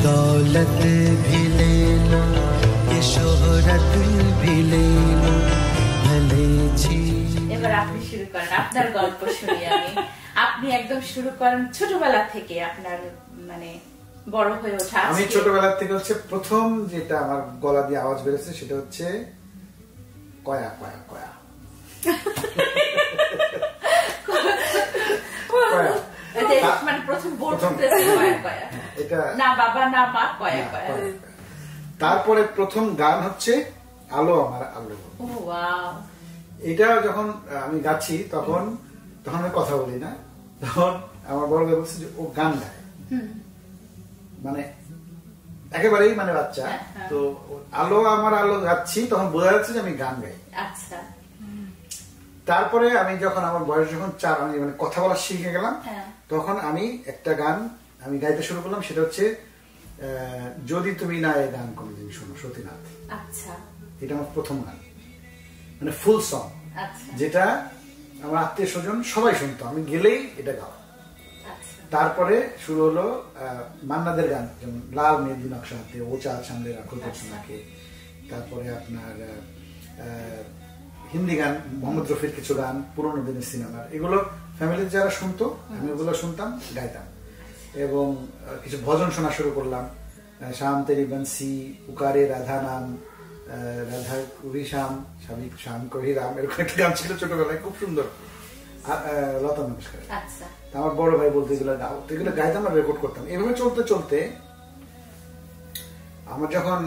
दौलत भी ले लो, ये शोहरत भी ले लो, भले छी। এবার আপনি শুরু করেন, আপনার গল্প শুনি আমি। আপনি একদম শুরু করেন ছোটবেলা থেকে, আপনার মানে বড় হয়ে ওঠা। আমি ছোটবেলা থেকে হচ্ছে প্রথম যেটা আমার গলা দিয়ে আওয়াজ বেরোচ্ছে সেটা হচ্ছে কয়া কয়া কয়া। মানে প্রথম এটা না বাবা না মা কয়া কয়া। তারপরে প্রথম গান হচ্ছে আলো আমার আলো। ও ওয়াও। এটা যখন আমি গাচ্ছি তখন আমি কথা বলি না, তখন আমার বড় ভাই বলছে যে ও গান গায়, মানে একেবারেই মানে বাচ্চা। তো আলো আমার আলো গাচ্ছি তখন বোঝা যাচ্ছে যে আমি গান গাই। আচ্ছা। তারপরে আমি যখন আমার বয়স যখন 4, আমি মানে কথা বলা শিখে গেলাম, তখন আমি একটা গান আমি গাইতে শুরু করলাম, সেটা হচ্ছে যদি তুমি না এই গান কোনদিন শোনো সতীনাথ। আচ্ছা। এটা আমার প্রথম গান, মানে ফুল সং, যেটা আমার আত্মীয় স্বজন সবাই শুনতো, আমি গেলেই এটা গাওয়া। তারপরে শুরু হলো মান্নাদের গান, যেমন লাল মেহেদি নকশা হাতে, ও চাঁদ সামনে রাখো পেছনাকে। তারপরে আপনার হিন্দি গান, মোহাম্মদ রফির কিছু গান, পুরোনো দিনের সিনেমার, এগুলো ফ্যামিলির যারা শুনতো আমি ওগুলো শুনতাম, গাইতাম। এবং কিছু ভজন শোনা শুরু করলাম, শাম তেরি বংশী, পুকারে রাধা নাম, রাধা কবি শ্যাম, স্বামী শ্যাম কবি রাম, এরকম একটা গান ছিল ছোটবেলায়, খুব সুন্দর, লতা মঙ্গেশকর। আমার বড় ভাই বলতে এগুলো গাও, তো এগুলো গাইতাম আর রেকর্ড করতাম। এভাবে চলতে চলতে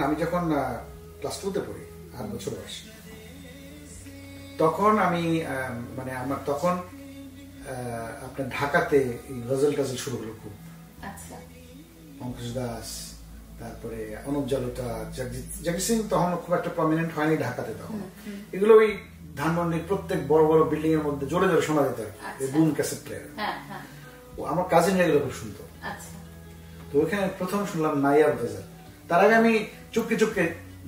আমি যখন ক্লাস 2 তে পড়ি, 8 বছর বয়স, তখন আমি মানে আমার তখন আপনার ঢাকাতে গজল টজল শুরু হলো খুব। পঙ্কজ দাস, তারপরে অনুপ জালোটা, জগজিৎ সিং তখন খুব একটা প্রমিনেন্ট হয়নি ঢাকাতে তখন। এগুলো ওই ধানমন্ডির প্রত্যেক বড় বড় বিল্ডিং এর মধ্যে জোরে জোরে শোনা যেত, বুম ক্যাসেট প্লেয়ার। আমার কাজিন এগুলো খুব শুনতো। তো ওইখানে প্রথম শুনলাম নাইয়াব গজল। তার আগে আমি চুপকে চুপকে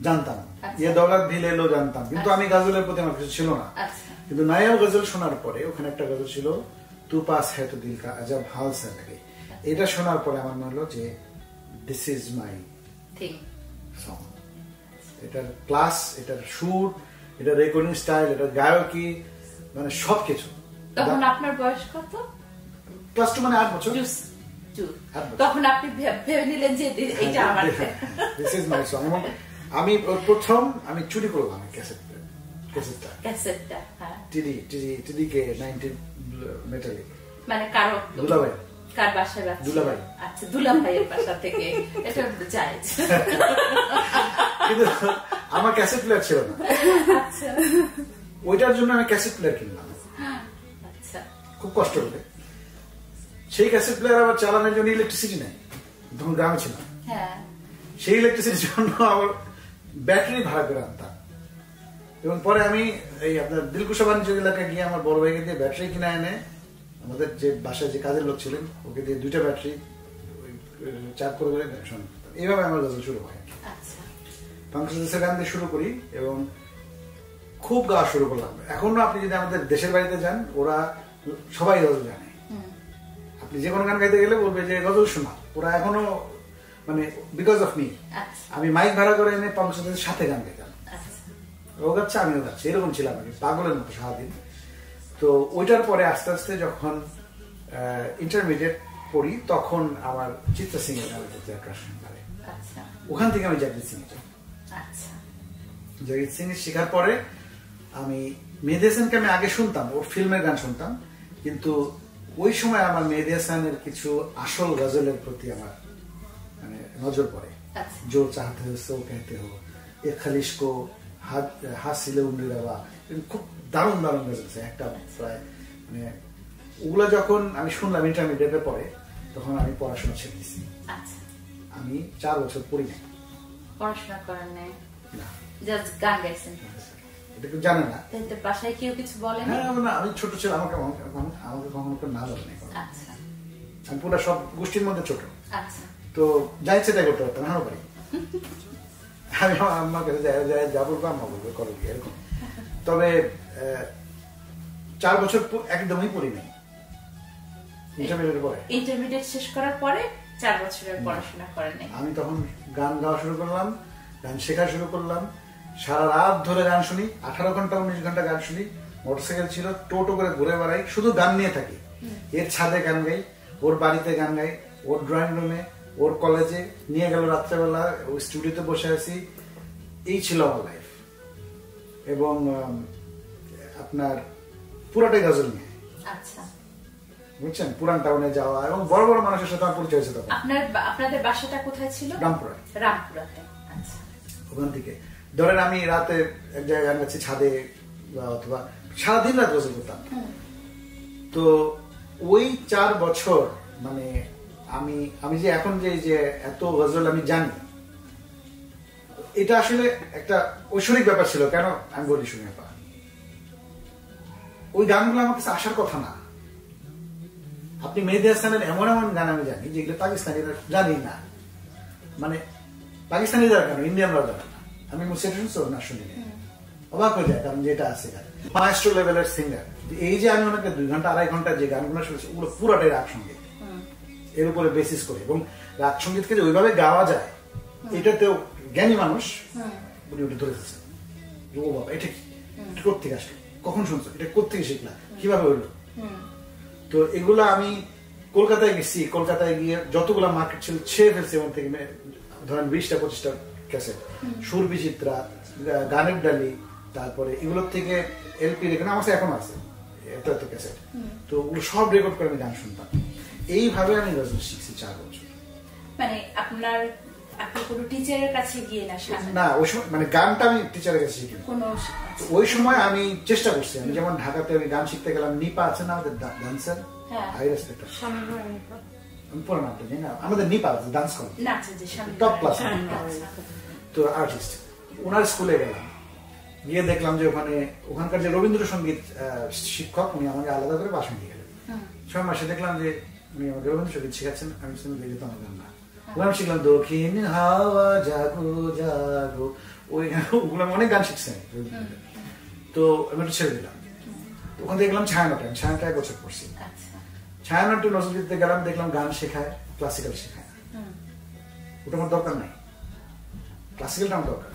জানতাম, ইয়ে দৌলত ভি লে লো জানতাম, কিন্তু আমি গজলের প্রতি আমার কিছু ছিল না। কিন্তু নাইয়াব গজল শোনার পরে ওখানে একটা গজল ছিল, তু পাস হ্যায় তো দিল কা আজব হাল সে লাগে। এটা শোনার পরে আমার মনে হলো যে দিস ইজ মাই সং। এটার ক্লাস, এটার সুর, এটা রেকর্ডিং স্টাইল, এটা গায়কি, মানে সবকিছু। তখন আপনার বয়স কত? ক্লাস 2, মানে 8 বছর। তখন আপনি ভেবে নিলেন যে এটা আমার দিস ইজ মাই সং। আমি প্রথম আমি চুরি করলাম ক্যাসেটটা টিডি কে 19 মেটালিক, মানে কারো দুলাভাই, কার বাসায় বাচ্চা? দুলাভাই। আচ্ছা, দুলাভাইয়ের বাসা থেকে এটা জায়েজ। কিন্তু আমার ক্যাসেট প্লেয়ার ছিল না। আচ্ছা, ওইটার জন্য আমি ক্যাসেট প্লেয়ার কিনলাম। আচ্ছা, খুব কষ্ট করে। সেই ক্যাসেট প্লেয়ার আবার চালানোর জন্য ইলেকট্রিসিটি নেই, তখন গ্রামে ছিল। হ্যাঁ, সেই ইলেকট্রিসিটির জন্য আমার ব্যাটারি ভাড়া করে আনতাম। এবং পরে আমি এই আপনার দিলকুশা বাণিজ্য এলাকায় গিয়ে আমার বড় ভাইকে দিয়ে ব্যাটারি কিনে এনে, আমাদের যে বাসায় যে কাজের লোক ছিলেন ওকে দিয়ে 2টা ব্যাটারি চার্জ করে করে শোনাতাম। এইভাবে আমার গজল শুরু হয়। পঙ্কজ গান দিয়ে শুরু করি এবং খুব গাওয়া শুরু করলাম। এখনো আপনি যদি আমাদের দেশের বাড়িতে যান, ওরা সবাই গজল জানে। আপনি যে কোনো গান গাইতে গেলে বলবে যে গজল শোনা। ওরা এখনো মানে বিকজ অফ মি, আমি মাইক ভাড়া করে এনে পঙ্কজের সাথে গান গাইতাম। ও গাচ্ছে আমিও গাচ্ছি, এরকম ছিলাম আমি, পাগলের মতো সারাদিন। তো ওইটার পরে আস্তে আস্তে যখন ইন্টারমিডিয়েট পড়ি, তখন আমার চিত্রা সিং এর গানের প্রতি আকর্ষণ বাড়ে। ওখান থেকে আমি জগজিৎ সিং এ যাই। জগজিৎ সিং শেখার পরে আমি মেহেদী হাসানকে আমি আগে শুনতাম, ওর ফিল্মের গান শুনতাম, কিন্তু ওই সময় আমার মেহেদী হাসানের কিছু আসল গজলের প্রতি আমার মানে নজর পড়ে। জো চাহতে হো সো कहते हो, এ খালিশ কো হাসিলে উমরি রাওয়া, খুব দারুণ দারুণ গজল আছে একটা প্রায়। মানে ওগুলো যখন আমি শুনলাম ইন্টারমিডিয়েটের পরে, তখন আমি পড়াশোনা ছেড়ে দিয়েছি। আমি 4 বছর পড়ি নাই, পড়াশোনা করেন নাই, জাস্ট গান গাইছেন। এটা কেউ জানে না। বাসায় কেউ কিছু বলে না? আমি ছোট ছিলাম, আমাকে কখনো কেউ না বলে নাই। আমি পুরো সব গোষ্ঠীর মধ্যে ছোট, তো যাই ইচ্ছে তাই করতে পারতাম, হানো পারি। আমি আমার কাছে যা বলবো আম্মা বলবো করো কি, এরকম। তবে 4 বছর একদমই পড়ি নাই। ইন্টারমিডিয়েট শেষ করার পরে 4 বছরের পড়াশোনা করেন? আমি তখন গান গাওয়া শুরু করলাম, গান শেখা শুরু করলাম, সারা রাত ধরে গান শুনি, 18 ঘন্টা 19 ঘন্টা গান শুনি। মোটরসাইকেল ছিল, টোটো করে ঘুরে বেড়াই, শুধু গান নিয়ে থাকি। এর ছাদে গান গাই, ওর বাড়িতে গান গাই, ওর ড্রয়িং রুমে, ওর কলেজে নিয়ে গেল রাত্রেবেলা, ওই স্টুডিওতে বসে আছি। এই ছিল আমার লাইফ। এবং আপনার পুরাটাই গজল নিয়ে। আচ্ছা, বুঝছেন, পুরান টাউনে যাওয়া এবং বড় বড় মানুষের সাথে আমার পরিচয় হয়েছে তখন। আপনাদের বাসাটা কোথায় ছিল? রামপুরাতে। আচ্ছা, ওখান থেকে ধরেন আমি রাতে এক জায়গায় গান গাচ্ছি ছাদে, অথবা সারাদিন রাত গজল করতাম। তো ওই 4 বছর মানে আমি যে এখন যে এত গজল আমি জানি, এটা আসলে একটা ঐশ্বরিক ব্যাপার ছিল। কেন আমি বলি শুনে, ওই গানগুলো আমার কাছে আসার কথা না। আপনি মেহেদী হাসানের এমন এমন গান আমি জানি যেগুলো পাকিস্তানিরা জানি না, মানে পাকিস্তানিরা কেন ইন্ডিয়ানরা জানে না। আমি সেটা শুনছো না, শুনি অবাক হয়ে যায়, কারণ যেটা আছে গান মাস্টার লেভেলের সিঙ্গার। এই যে আমি ওনাকে 2 ঘন্টা 2.5 ঘন্টা যে গানগুলো শুনেছি, ওগুলো পুরাটাই রাগ সঙ্গীত, এর উপরে বেসিস করে। এবং রাগ সঙ্গীতকে যে ওইভাবে গাওয়া যায়, এটাতেও জ্ঞানী মানুষ উনি ওটা ধরে ফেলছেন। ও বাবা, এটা কি, এটা কোত্থেকে আসলো, কখন শুনছো, এটা কোত্থেকে শিখলা, কিভাবে হইলো। তো এগুলো আমি কলকাতায় গেছি, কলকাতায় গিয়ে যতগুলো মার্কেট ছিল ছেড়ে ফেলছি। ওখান থেকে ধরেন 20টা 25টা ক্যাসেট, সুর বিচিত্রা, গানের ডালি, তারপরে এগুলোর থেকে এলপি রেখে আমার এখন আছে এত এত ক্যাসেট। তো ওগুলো সব রেকর্ড করে আমি গান শুনতাম। এইভাবে আমি গজল শিখছি 4 বছর। মানে আপনি কোনো টিচারের কাছে গিয়ে না, ওই সময় মানে গানটা আমি টিচারের কাছে শিখি। ওই সময় আমি চেষ্টা করছি। আমি যেমন ঢাকাতে আমি গান শিখতে গেলাম, নিপা আছে না আমাদের ডান্সার, হাই রেসপেক্ট, আমি পুরো নামটা জানি না, আমাদের নিপা ডান্স করে টপ ক্লাস, তো আর্টিস্ট, ওনার স্কুলে গেলাম, গিয়ে দেখলাম যে ওখানকার যে রবীন্দ্রসঙ্গীত শিক্ষক, উনি আমাকে আলাদা করে বাসন দিয়ে গেলেন। 6 মাসে দেখলাম যে উনি আমাকে রবীন্দ্রসঙ্গীত শেখাচ্ছেন। আমি শুনে দেখে তো আমার গান না, ওখানে শিখলাম দক্ষিণ হাওয়া জাগো জাগো, ওগুলো অনেক গান শিখছেন। তো আমি একটু ছেড়ে দিলাম। ওখান থেকে গেলাম ছায়ানটে, আমি ছায়ানটে 1 বছর পড়ছি। ছায়ানটে নজরুলগীতিতে গেলাম, দেখলাম গান শেখায়, ক্লাসিক্যাল শেখায়। ওটা আমার দরকার নাই, ক্লাসিক্যালটা আমার দরকার।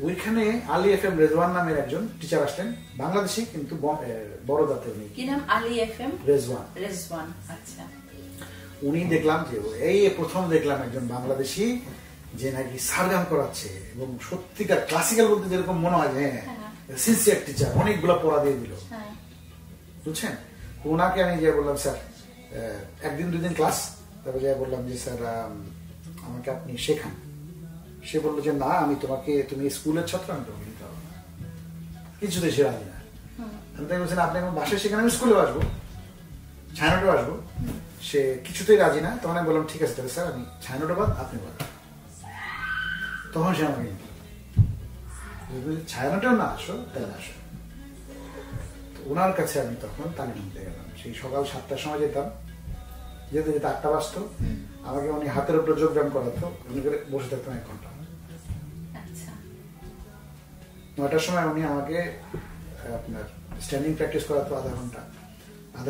ওইখানে আলী FM রেজওয়ান নামের একজন টিচার আসলেন, বাংলাদেশি কিন্তু বড়দাতে। উনি কি নাম? আলী FM রেজওয়ান। আচ্ছা। উনি দেখলাম যে এই প্রথম দেখলাম একজন বাংলাদেশি যে নাকি সারগান করাচ্ছে, এবং সত্যিকার ক্লাসিক্যাল বলতে যেরকম মনে হয়, হ্যাঁ সিনসিয়ার টিচার, অনেকগুলো পড়া দিয়ে দিল, বুঝছেন। ওনাকে আমি যে বললাম স্যার 1 দিন 2 দিন ক্লাস, তারপরে যে বললাম যে স্যার আমাকে আপনি শেখান। সে বললো যে না, তুমি স্কুলের ছাত্র, আমি তোমাকে নিতে হবে না, কিছুতেই সে রাজি না। আমি তাই বলছেন আপনি আমার বাসায় শেখান, আমি স্কুলেও আসবো, ছায়ানটেও আসবো। সে কিছুতেই রাজি না। তখন আমি বললাম ঠিক আছে তাহলে স্যার আমি ছায়ানটে বাদ, আপনি বাদ। তখন সে আমাকে ছায়ানটেও না আসো, তাহলে আসো। ওনার কাছে আমি তখন তালিম নিতে গেলাম। সেই সকাল 7টার সময় যেতাম, যেতে যেতে 8টা বাজতো। আমাকে উনি হাতের উপরে যোগদান করাতো, উনি করে বসে থাকতাম 1 ঘন্টা। 9টার সময় উনি আমাকে আপনার স্ট্যান্ডিং প্র্যাকটিস করাতো আধা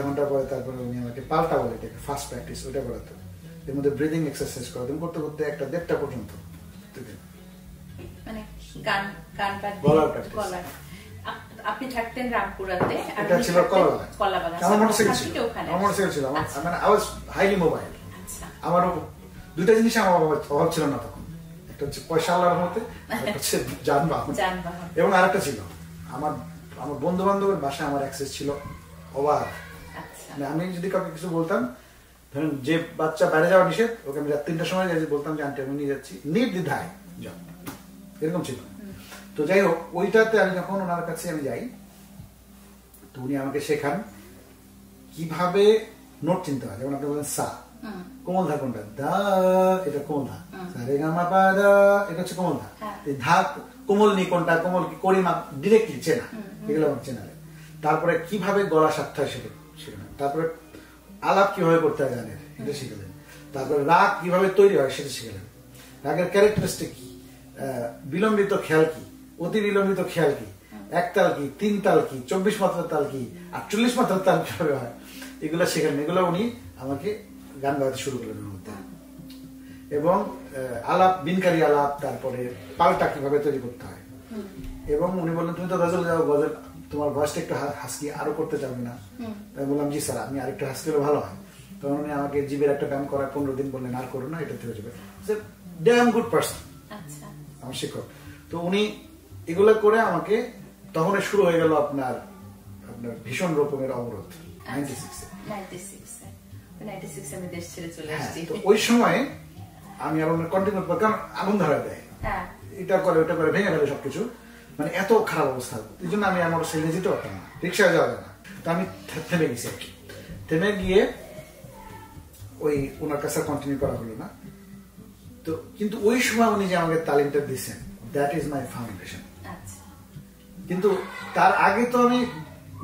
ঘন্টা পরে তারপরে উনি আমাকে পাল্টা বলে, এটাকে ফার্স্ট প্র্যাকটিস, ওইটা করাতো। এর মধ্যে ব্রিদিং এক্সারসাইজ করাতো, করতে করতে 1টা 1:30টা পর্যন্ত। মানে গান আপনি থাকতেন রামপুরাতে, এটা ছিল কলাবাগান। আমার মোটরসাইকেল ছিল, মানে আই ওয়াজ হাইলি মোবাইল। আমারও 2টা জিনিস আমার অভাব ছিল না তখন, একটা হচ্ছে পয়সা আল্লাহর রহমতে, একটা হচ্ছে যানবাহন, এবং আরেকটা ছিল আমার বন্ধু বান্ধবের বাসায় আমার অ্যাক্সেস ছিল অবাধ। মানে আমি যদি কাউকে কিছু বলতাম, ধরেন যে বাচ্চা বাইরে যাওয়া নিষেধ, ওকে আমি রাত 3টার সময় বলতাম যে আন্টি আমি নিয়ে যাচ্ছি, নির্দ্বিধায় যাও, এরকম ছিল। তো যাই হোক, ওইটাতে আমি যখন ওনার কাছে আমি যাই, তো উনি আমাকে শেখান কিভাবে নোট চিনতে হয়। যেমন আপনি বলেন সা, কোমল ধা কোনটা, দা এটা কোমল ধা, রে গা মা পা দা এটা হচ্ছে কোমল ধা, ধা কোমল নি কোনটা, কোমল কি করি মা ডিরেক্টলি চেনা, এগুলো আমার চেনালে। তারপরে কিভাবে গলা সাতটা শেখেন, তারপরে আলাপ কিভাবে করতে হয় গানের, এটা শিখলেন। তারপরে রাগ কিভাবে তৈরি হয় সেটা শিখলেন। রাগের ক্যারেক্টারিস্টিক কি, বিলম্বিত খেয়াল কি, অতি বিলম্বিত খেয়াল কি, 1 তাল কি, 3 তাল কি, 24 মাত্রার তাল কি, 48 মাত্রার তাল কিভাবে হয়, এগুলো শেখেন। এগুলো উনি আমাকে গান গাওয়াতে শুরু করলেন। এবং আলাপ, বিনকারি আলাপ, তারপরে পাল্টা কিভাবে তৈরি করতে হয়। এবং উনি বললেন তুমি তো গজল গাও, গজল তোমার ভয়েসটা একটু হাস্কি, আরো করতে চাবে না? তাই বললাম জি স্যার, আমি আরেকটু হাস্কি হলে ভালো হয়। তখন উনি আমাকে জিবের একটা ব্যায়াম করার 15 দিন বললেন, আর করো না, এটা থেকে যাবে। ড্যাম গুড পার্সন আমার শিক্ষক। তো উনি এগুলো করে আমাকে, তখন শুরু হয়ে গেল আপনার ভীষণ রকমের অবরোধ 96 আমি দেশ ছেড়ে চলে আসছি। তো ওই সময় আমি আর কন্টিনিউ, কারণ আগুন ধরা দেয়, এটা করে ওটা করে ভেঙে ফেলে সবকিছু, মানে এত খারাপ অবস্থা। এই জন্য আমি আমার সেলে যেতে পারতাম না, রিক্সায় যাওয়া যায় না। তো আমি থেমে গেছি আর কি। থেমে গিয়ে ওই ওনার কাছে কন্টিনিউ করা হলো না। তো কিন্তু ওই সময় উনি যে আমাকে তালিমটা দিচ্ছেন, দ্যাট ইজ মাই ফাউন্ডেশন। কিন্তু তার আগে তো আমি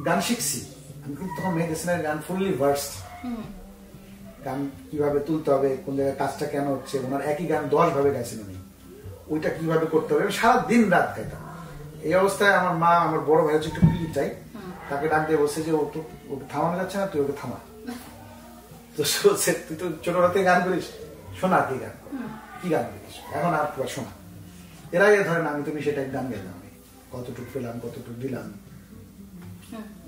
গান শিখছি, আমি কিন্তু তখন মেডিসিনের গান ফুললি ভার্সড, গান কিভাবে তুলতে হবে, কোন জায়গায় কাজটা কেন হচ্ছে, ওনার একই গান 10 ভাবে গাইছেন উনি, ওইটা কিভাবে করতে হবে, সারা দিন রাত গাইতাম। এই অবস্থায় আমার মা, আমার বড় ভাই হচ্ছে একটু পিলি চাই, তাকে ডাক দিয়ে বলছে যে ওকে থামানো যাচ্ছে না, তুই ওকে থামা। তো বলছে তুই তো ছোটবেলাতে গান করিস, শোনা কি গান, কি গান করিস এখন, আর তোমার শোনা। এর আগে ধরেন আমি তুমি সেটা গান গাইলাম, আমি কতটুকু পেলাম, কতটুকু দিলাম,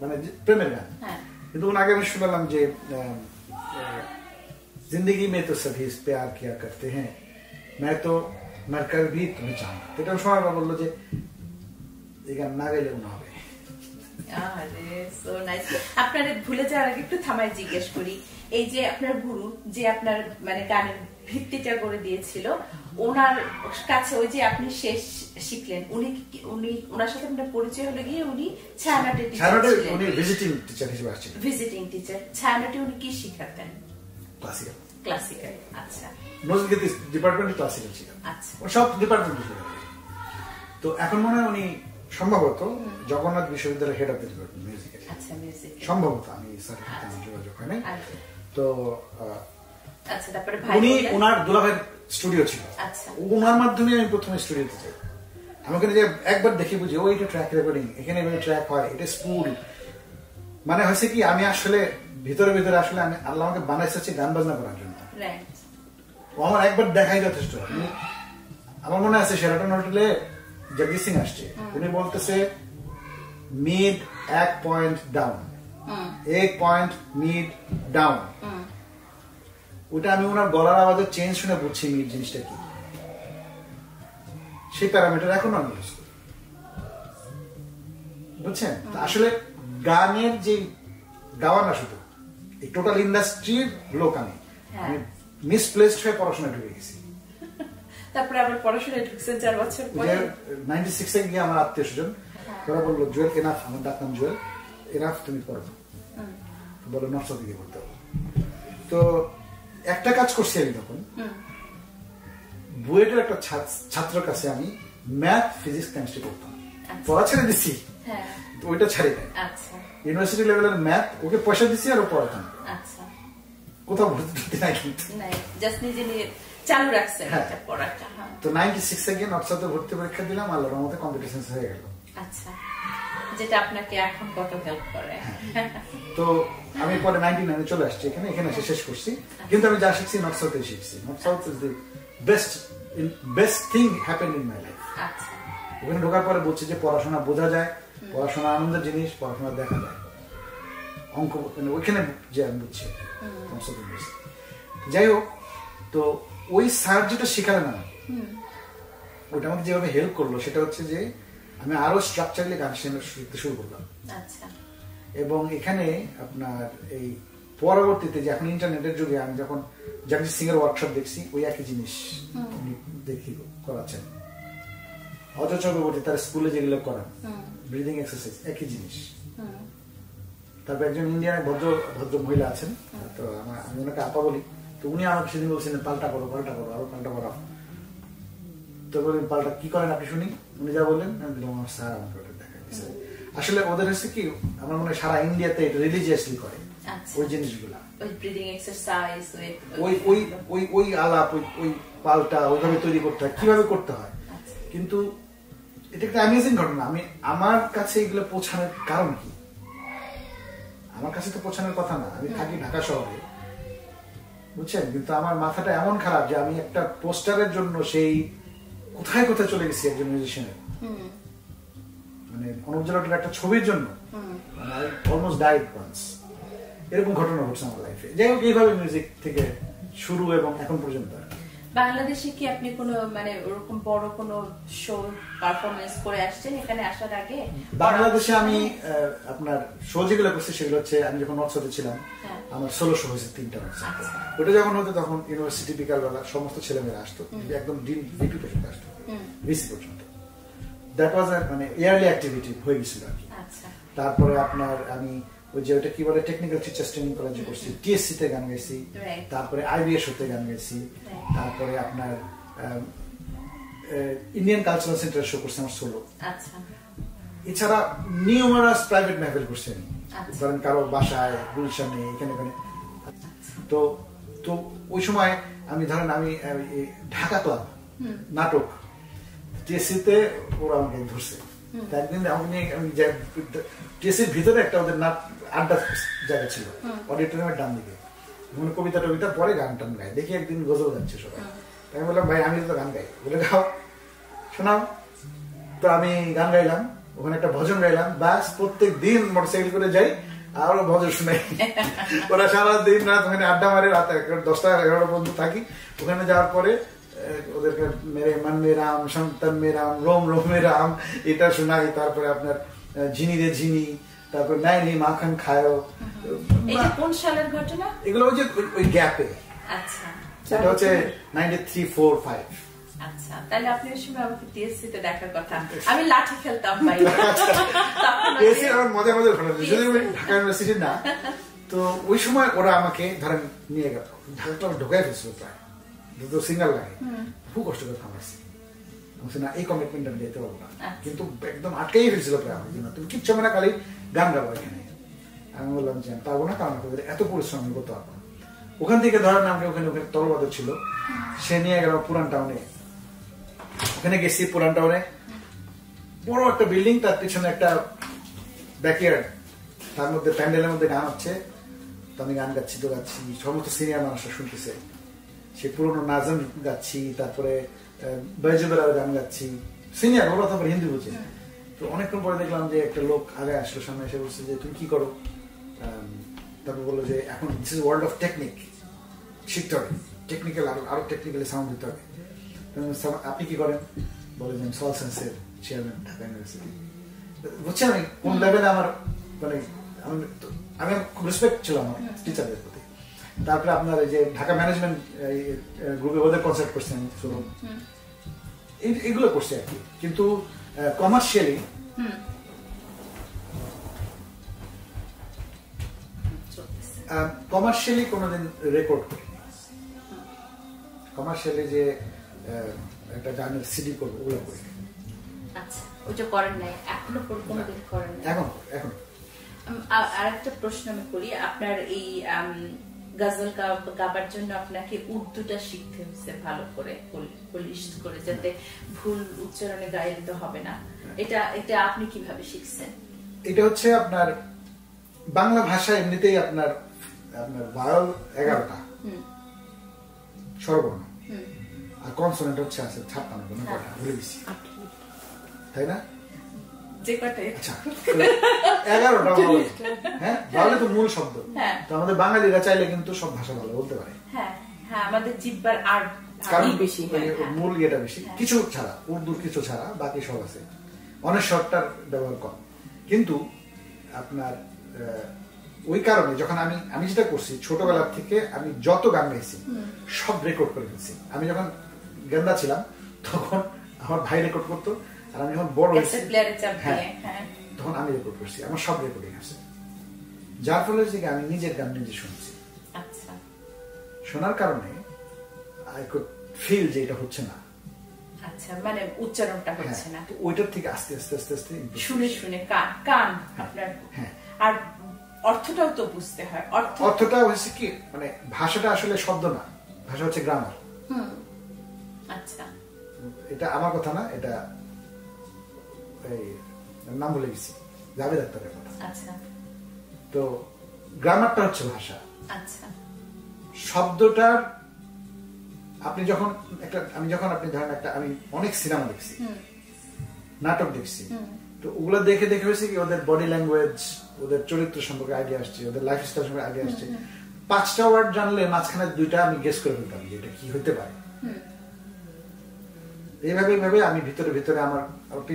মানে প্রেমের গান। কিন্তু ওনাকে আমি শুনলাম যে जिंदगी में तो सभी प्यार किया करते हैं, मैं तो मरकर भी तुम्हें चाहूंगा। এটা সময় বললো যে এই গান না গাইলে না হবে। আপনার ভুলে যাওয়ার আগে একটু থামাই জিজ্ঞেস করি, এই যে আপনার গুরু যে আপনার মানে গানের ভিত্তিটা করে দিয়েছিল, ওনার কাছে ওই যে আপনি শেষ শিখলেন, উনি ওনার সাথে আপনার পরিচয় হলো গিয়ে উনি ছায়ানটের টিচার ছিলেন, উনি ভিজিটিং টিচার হিসেবে আসছিলেন। ভিজিটিং টিচার ছায়ানটে উনি কি শিখাতেন? ক্লাসিক্যাল। ক্লাসিক্যাল, আচ্ছা। নজরুল ডিপার্টমেন্টে ক্লাসিক্যাল ছিল, আচ্ছা, সব ডিপার্টমেন্টে ছিল। তো এখন মনে হয় উনি সম্ভবত জগন্নাথ বিশ্ববিদ্যালয়ের head of the department music, আচ্ছা, মিউজিক সম্ভবত, আমি সার্টিফিকেট যোগাযোগ হয় নাই। তো আচ্ছা, তারপরে উনি ওনার দুলাভাইয়ের স্টুডিও ছিল, আচ্ছা, ওনার মাধ্যমে আমি প্রথমে স্টুডিওতে যাই। আমাকে যে একবার দেখে বুঝি ও এটা ট্র্যাক রেকর্ডিং, এখানে ট্র্যাক হয়, এটা স্পুল, মানে হয়েছে কি আমি আসলে ভিতরে ভিতরে আসলে আমি আল্লাহ আমাকে বানাইছে গান বাজনা করার জন্য। ও আমার একবার দেখাই যথেষ্ট। আমার মনে আছে শেরাটন হোটেলে জগদীশ সিং আসছে, উনি বলতেছে mid 1 point down, 1 point mid down. ওটা আমি ওনার গলার আওয়াজের চেঞ্জ শুনে বুঝছি মিড জিনিসটা কি, সেই প্যারামিটার এখন আমি ইউজ করি, বুঝছেন? আসলে গানের যে গাওয়া না শুধু, এই টোটাল ইন্ডাস্ট্রির লোক আমি মিসপ্লেসড হয়ে পড়াশোনা ঢুকে গেছি। তারপরে আবার পড়াশোনায় ঢুকছেন 4 বছর পরে। 96 এ গিয়ে আমার আত্মীয় স্বজন ওরা বললো জুয়েল এনাফ, আমার ডাক নাম জুয়েল, এনাফ তুমি পড়ো, বলো নর্থ দিকে পড়তে হবে। তো একটা কাজ করছি আমি তখন, বুয়েটের একটা ছাত্রের কাছে আমি ম্যাথ, ফিজিক্স, কেমিস্ট্রি পড়তাম, পড়া ছেড়ে দিচ্ছি, ওইটা ছাড়ি নাই। ইউনিভার্সিটি লেভেলের ম্যাথ ওকে পয়সা দিচ্ছি আর ও পড়াতাম, কোথাও ভর্তি নাই, কিন্তু চালু রাখছে পড়াটা। তো 96 এ গিয়ে নর্থ সাউথে ভর্তি পরীক্ষা দিলাম, আল্লাহর রহমতে কম্পিটিশন হয়ে গেল। আচ্ছা, যেটা আপনাকে এখন কত হেল্প করে। তো আমি পরে 99 এ চলে আসছি এখানে, এখানে এসে শেষ করছি। কিন্তু আমি যা শিখছি নর্থ সাউথে শিখছি। North sought is the best thing happened in my life. আচ্ছা, ওখানে ঢোকার পরে বলছি যে পড়াশোনা বোঝা যায়, পড়াশোনা আনন্দের জিনিস, পড়াশোনা দেখা যায়, অঙ্ক ওইখানে যে আমি বুঝছি। যাই হোক, তো ওই স্যার যেটা শেখালেন না, ওটা আমাকে যেভাবে হেল্প করলো সেটা হচ্ছে যে আমি আরো স্ট্রাকচারালি গান শিখতে শুরু করলাম। এবং এখানে আপনার এই পরবর্তীতে যে এখন ইন্টারনেটের যুগে আমি যখন জগদীশ সিং এর ওয়ার্কশপ দেখছি, ওই একই জিনিস দেখি করাচ্ছেন। অজয় চক্রবর্তী তার স্কুলে যেগুলো করান ব্রিদিং এক্সারসাইজ, একই জিনিস। তারপর একজন ইন্ডিয়ান ভদ্র মহিলা আছেন, তো আমি ওনাকে আপা বলি, তো উনি আমাকে সেদিন বলছেন পাল্টা করো, পাল্টা করো, আরো পাল্টা করো। তো বললেন পাল্টা কি করেন আপনি শুনি। উনি যা বললেন আমি বললাম আমার স্যার আমাকে ওটা দেখা দিচ্ছে। আসলে ওদের হচ্ছে কি, আমার মনে হয় সারা ইন্ডিয়াতে এটা রিলিজিয়াসলি করে ওই জিনিসগুলা, ওই ব্রিদিং এক্সারসাইজ, ওই আলাপ, ওই পাল্টা ওইভাবে তৈরি করতে হয়, কিভাবে করতে হয়। কিন্তু এটা একটা অ্যামেজিং ঘটনা। আমি আমার কাছে এগুলো পৌঁছানোর কারণ কি, আমার কাছে তো পৌঁছানোর কথা না। আমি থাকি ঢাকা শহরে, বুঝছেন, কিন্তু আমার মাথাটা এমন খারাপ যে আমি একটা পোস্টারের জন্য সেই কোথায় কোথায় চলে গেছি একজন মিউজিশিয়ানের, মানে অনুপ জেলাটার একটা ছবির জন্য আই অলমোস্ট ডাইড ওয়ান্স। এরকম ঘটনা ঘটছে আমার লাইফে। যাই হোক, এইভাবে মিউজিক থেকে শুরু এবং এখন পর্যন্ত। বাংলাদেশে কি আপনি কোনো মানে ওরকম বড় কোনো শো পারফরমেন্স করে আসছেন এখানে আসার আগে? বাংলাদেশে আমি আপনার শো যেগুলো করছি সেগুলো হচ্ছে আমি যখন নর্থে ছিলাম আমার সোলো শো হয়েছে 3টা। ওটা যখন হতো তখন ইউনিভার্সিটি বিকালবেলা সমস্ত ছেলেমেয়েরা আসতো, একদম ভিপি পর্যন্ত আসতো, ভিসি পর্যন্ত। দ্যাট ওয়াজ মানে ইয়ারলি অ্যাক্টিভিটি হয়ে গেছিল আর কি। তারপরে আপনার আমি ওই যে ওটা কি বলে টেকনিক্যাল টিচার্স ট্রেনিং কলেজে করছি, টিএসসি তে গান গাইছি, তারপরে আইবিএস হতে গান গাইছি, তারপরে আপনার ইন্ডিয়ান কালচারাল সেন্টার শো করছি আমার সোলো। এছাড়া নিউমারাস প্রাইভেট মেহফিল করছি আমি, ধরেন কারো বাসায়, গুলশানে, এখানে এখানে। তো তো ওই সময় আমি ধরেন আমি ঢাকা ক্লাব নাটক টিএসসি তে ওরা আমাকে ধরছে। একদিন আমাকে নিয়ে আমি টিএসির ভিতরে একটা ওদের নাট আড্ডা জায়গা ছিল অডিটোরিয়ামের ডান দিকে, মানে কবিতা টবিতা পরে গান টান গায়, দেখি একদিন গজল যাচ্ছে সবাই। আমি বললাম ভাই আমি তো গান গাই, বলে গাও, শোনাও। তো আমি গান গাইলাম, ওখানে একটা ভজন গাইলাম, ব্যাস প্রত্যেক দিন মোটরসাইকেল করে যাই আর ভজন শুনাই। ওরা সারাদিন রাত ওখানে আড্ডা মারে, রাত 10টা 11টা পর্যন্ত থাকি। ওখানে যাওয়ার পরে ওদেরকে মেরে মন মে রাম, সন্তান মে রাম, রোম রোমে রাম এটা শোনাই। তারপরে আপনার ঝিনি রে ঝিনি, তারপর নাইনি মাখন খায়ো। কোন সালের ঘটনা এগুলো? ওই যে ওই গ্যাপে। আচ্ছা, এটা হচ্ছে 93, 4, 5। আচ্ছা, তাহলে আপনি ওই সময় আমাকে টিএসসি তে দেখার কথা। আমি লাঠি খেলতাম বাইরে। টিএসসি আমার মজা মজা ঘটনা, যদি ঢাকা ইউনিভার্সিটি না। তো ওই সময় ওরা আমাকে ধরেন নিয়ে গেল, ঢাকা ক্লাবে ঢোকাই ফেলছিল প্রায়, দুটো সিঙ্গেল লাগে, খুব কষ্ট করে থামাইছি। না এই কমিটমেন্ট আমি দিতে পারবো না, কিন্তু একদম আটকাই ফেলছিল প্রায় আমার জন্য, তুমি কিচ্ছু হবে না, খালি গান গাবো এখানে। আমি বললাম যে আমি পারবো না, কারণ আপনাদের এত পরিশ্রম আমি করতে পারবো না। ওখান থেকে ধরেন আমাকে ওখানে তলবাদর ছিল, সে নিয়ে গেল পুরান টাউনে। ওখানে গেছি পুরান টাউনে, বড় একটা বিল্ডিং, তার পিছনে একটা ব্যাকইয়ার্ড, তার মধ্যে প্যান্ডেলের মধ্যে গান হচ্ছে। তো আমি গান গাচ্ছি, তো গাচ্ছি, সমস্ত সিনিয়র মানুষরা শুনতেছে, সে পুরোনো নাজম গাচ্ছি, তারপরে বাইজুবেলার গান গাচ্ছি, সিনিয়র ওরা তারপর হিন্দি বুঝে। তো অনেকক্ষণ পরে দেখলাম যে একটা লোক আগে আসলো, সামনে এসে বলছে যে তুমি কি করো? তারপর বললো যে এখন this is world of technique, শিখতে হবে, টেকনিক্যাল আরো টেকনিক্যালি সাউন্ড দিতে হবে। আপনি কি করেন? বলে যে সল সায়েন্সের চেয়ারম্যান ঢাকা ইউনিভার্সিটি। বুঝছেন আমি কোন লেভেলে আমার মানে আমি খুব রেসপেক্ট ছিল আমার টিচারদের প্রতি। তারপরে আপনার এই যে ঢাকা ম্যানেজমেন্ট গ্রুপে ওদের কনসার্ট করছেন, এগুলো করছে আর কি। কিন্তু কমার্শিয়ালি কোনোদিন রেকর্ড করিনি। কমার্শিয়ালি যে একটা গানের সিডি করবো ওগুলো করি। আচ্ছা, ওটা করেন নাই এখনো? কোনোদিন করেন নাই? এখন আরেকটা প্রশ্ন আমি করি, আপনার এই গজল গাবার জন্য আপনাকে উর্দুটা শিখতে হয়েছে ভালো করে, পলিশ করে, যাতে ভুল উচ্চারণে গায়ে দিতে হবে না। এটা আপনি কিভাবে শিখছেন? এটা হচ্ছে আপনার বাংলা ভাষা এমনিতেই আপনার ভাওয়েল 11টা স্বরবর্ণ, আর কনসোনেন্ট হচ্ছে আছে 56টা, ভুলে গেছি, তাই না? আচ্ছা, 11টা। হ্যাঁ, ভাওয়েল তো মূল শব্দ। তো আমাদের বাঙালিরা চাইলে কিন্তু সব ভাষা ভালো বলতে পারে। হ্যাঁ, আমাদের জিহ্বার আর বেশি, মূল ইয়েটা বেশি, কিছু ছাড়া, উর্দুর কিছু ছাড়া বাকি সব আছে। অনেক শর্টটার ব্যবহার কম। কিন্তু আপনার ওই কারণে যখন আমি যেটা করছি, ছোটবেলার থেকে আমি যত গান গাইছি সব রেকর্ড করে ফেলছি। আমি যখন গেন্দা ছিলাম তখন আমার ভাই রেকর্ড করতো, আর আমি যখন বড় হয়েছি তখন আমি রেকর্ড করছি, আমার সব রেকর্ডিং আছে। যার ফলে হচ্ছে আমি নিজের গান নিজে শুনছি। শোনার কারণে আই কুড ফিল যে এটা হচ্ছে না, আচ্ছা, মানে উচ্চারণটা হচ্ছে না, ওইটার থেকে আস্তে আস্তে আস্তে আস্তে শুনে শুনে কান আপনার। হ্যাঁ, আর অর্থটাও তো বুঝতে হয়। অর্থটা হচ্ছে কি, মানে ভাষাটা আসলে শব্দ না, ভাষা হচ্ছে গ্রামার। আচ্ছা, এটা আমার কথা না, এটা এই নাম বলে গেছি, জাভেদ আখতারের কথা। আচ্ছা, তো গ্রামারটা হচ্ছে ভাষা। আচ্ছা, শব্দটার আপনি যখন আমি ধরেন আমি অনেক সিনেমা দেখছি, নাটক দেখছি, তো ওগুলো দেখে হয়েছে কি ওদের বডি ল্যাঙ্গুয়েজ, ওদের চরিত্র সম্পর্কে আইডিয়া আসছে, ওদের লাইফ স্টাইল সম্পর্কে আইডিয়া আসছে। 5টা ওয়ার্ড জানলে মাঝখানে 2টা আমি গেস করে ফেলতাম যে এটা কি হইতে পারে। এইভাবে আমি ভিতরে আমার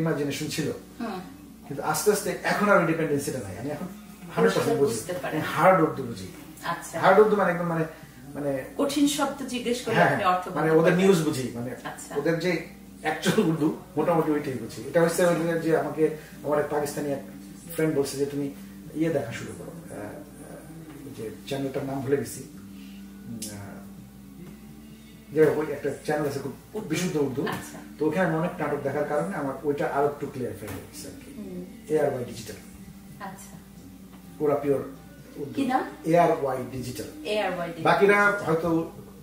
ইমাজিনেশন ছিল, কিন্তু আস্তে আস্তে এখন আর ডিপেন্ডেন্সিটা নাই। আমি এখন 100% বুঝি, হার্ড উর্দু বুঝি। হার্ড উর্দু মানে একদম মানে কঠিন শব্দ জিজ্ঞেস করে আপনি অর্থ মানে ওদের নিউজ বুঝি, মানে ওদের যে অ্যাকচুয়াল উর্দু মোটামুটি ওইটাই বুঝি। এটা হচ্ছে যে আমাকে আমার এক পাকিস্তানি এক ফ্রেন্ড বলছে যে তুমি দেখা শুরু করো, যে চ্যানেলটার নাম ভুলে গেছি, যে ওই একটা চ্যানেল আছে খুব বিশুদ্ধ উর্দু, তো ওখানে আমি অনেক নাটক দেখার কারণে আমার ওইটা আরো একটু ক্লিয়ারিফাই হয়ে গেছে আর কি। ARY ডিজিটাল, ওরা পিওর ARY ডিজিটাল, বাকিরা হয়তো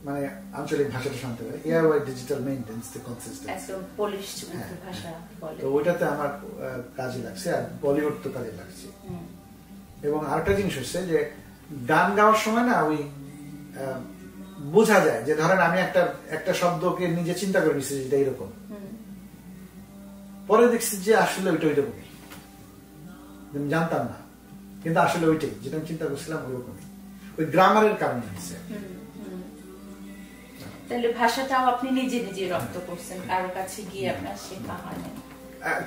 মানে আঞ্চলিক ভাষাটা শুনতে পারে। ARY ডিজিটাল মেইনটেইনস দ্য কনসিস্টেন্সি, একদম পলিশ উর্দু ভাষা বলে। তো ওইটাতে আমার কাজে লাগছে, আর বলিউড তো কাজে লাগছে। এবং আরেকটা জিনিস হচ্ছে যে গান গাওয়ার সময় না ওই বোঝা যায় যে ধরেন আমি একটা শব্দকে নিজে চিন্তা করে নিচ্ছি যেটা এরকম, পরে দেখছি যে আসলে ওইটা ওইরকমই, জানতাম না, কিন্তু আসলে ওইটাই যেটা আমি চিন্তা করছিলাম ওইরকমই, ওই গ্রামারের কারণে হচ্ছে। তাহলে ভাষাটাও আপনি নিজে রপ্ত করছেন, কারো কাছে গিয়ে আপনার শেখা হয় না।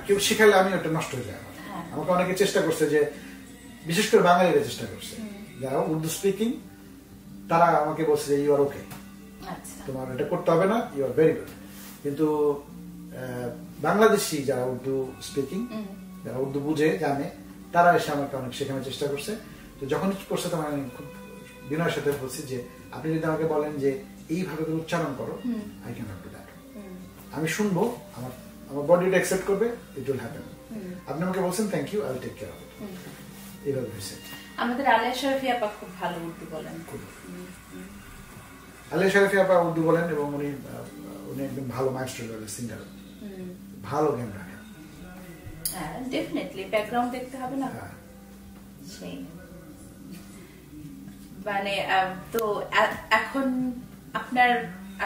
কেউ শেখালে আমি ওটা নষ্ট হয়ে যায়। আমাকে অনেকে চেষ্টা করছে, যে বিশেষ করে বাঙালিরা চেষ্টা করছে, যারা উর্দু স্পিকিং, তারা আমাকে বলছে যে ইউ আর ওকে, তোমার এটা করতে হবে না, ইউ আর ভেরি গুড। কিন্তু বাংলাদেশি যারা উর্দু স্পিকিং, যারা উর্দু বুঝে জানে, তারা এসে আমাকে অনেক শেখানোর চেষ্টা করছে। তো যখন করছে তখন আমি খুব বিনয়ের সাথে বলছি যে আপনি যদি আমাকে বলেন যে এইভাবে করে উচ্চারণ করো, I can not do that. আমি শুনবো, আমার বডিটা অ্যাকসেপ্ট করবে, ইট উইল হ্যাপেন। আপনি আমাকে বলছেন thank you, I will take care of it, এইভাবে হয়েছে। আমাদের আলিয়া শরীফী আপা খুব ভালো উর্দু বলেন। আলিয়া শরীফী আপা উর্দু বলেন, এবং উনি একদম ভালো মাইস্ট্রো লেভেলের সিঙ্গার, ভালো গান রাখেন। হ্যাঁ, ডেফিনেটলি ব্যাকগ্রাউন্ড দেখতে হবে না, সেই মানে। তো এখন আপনার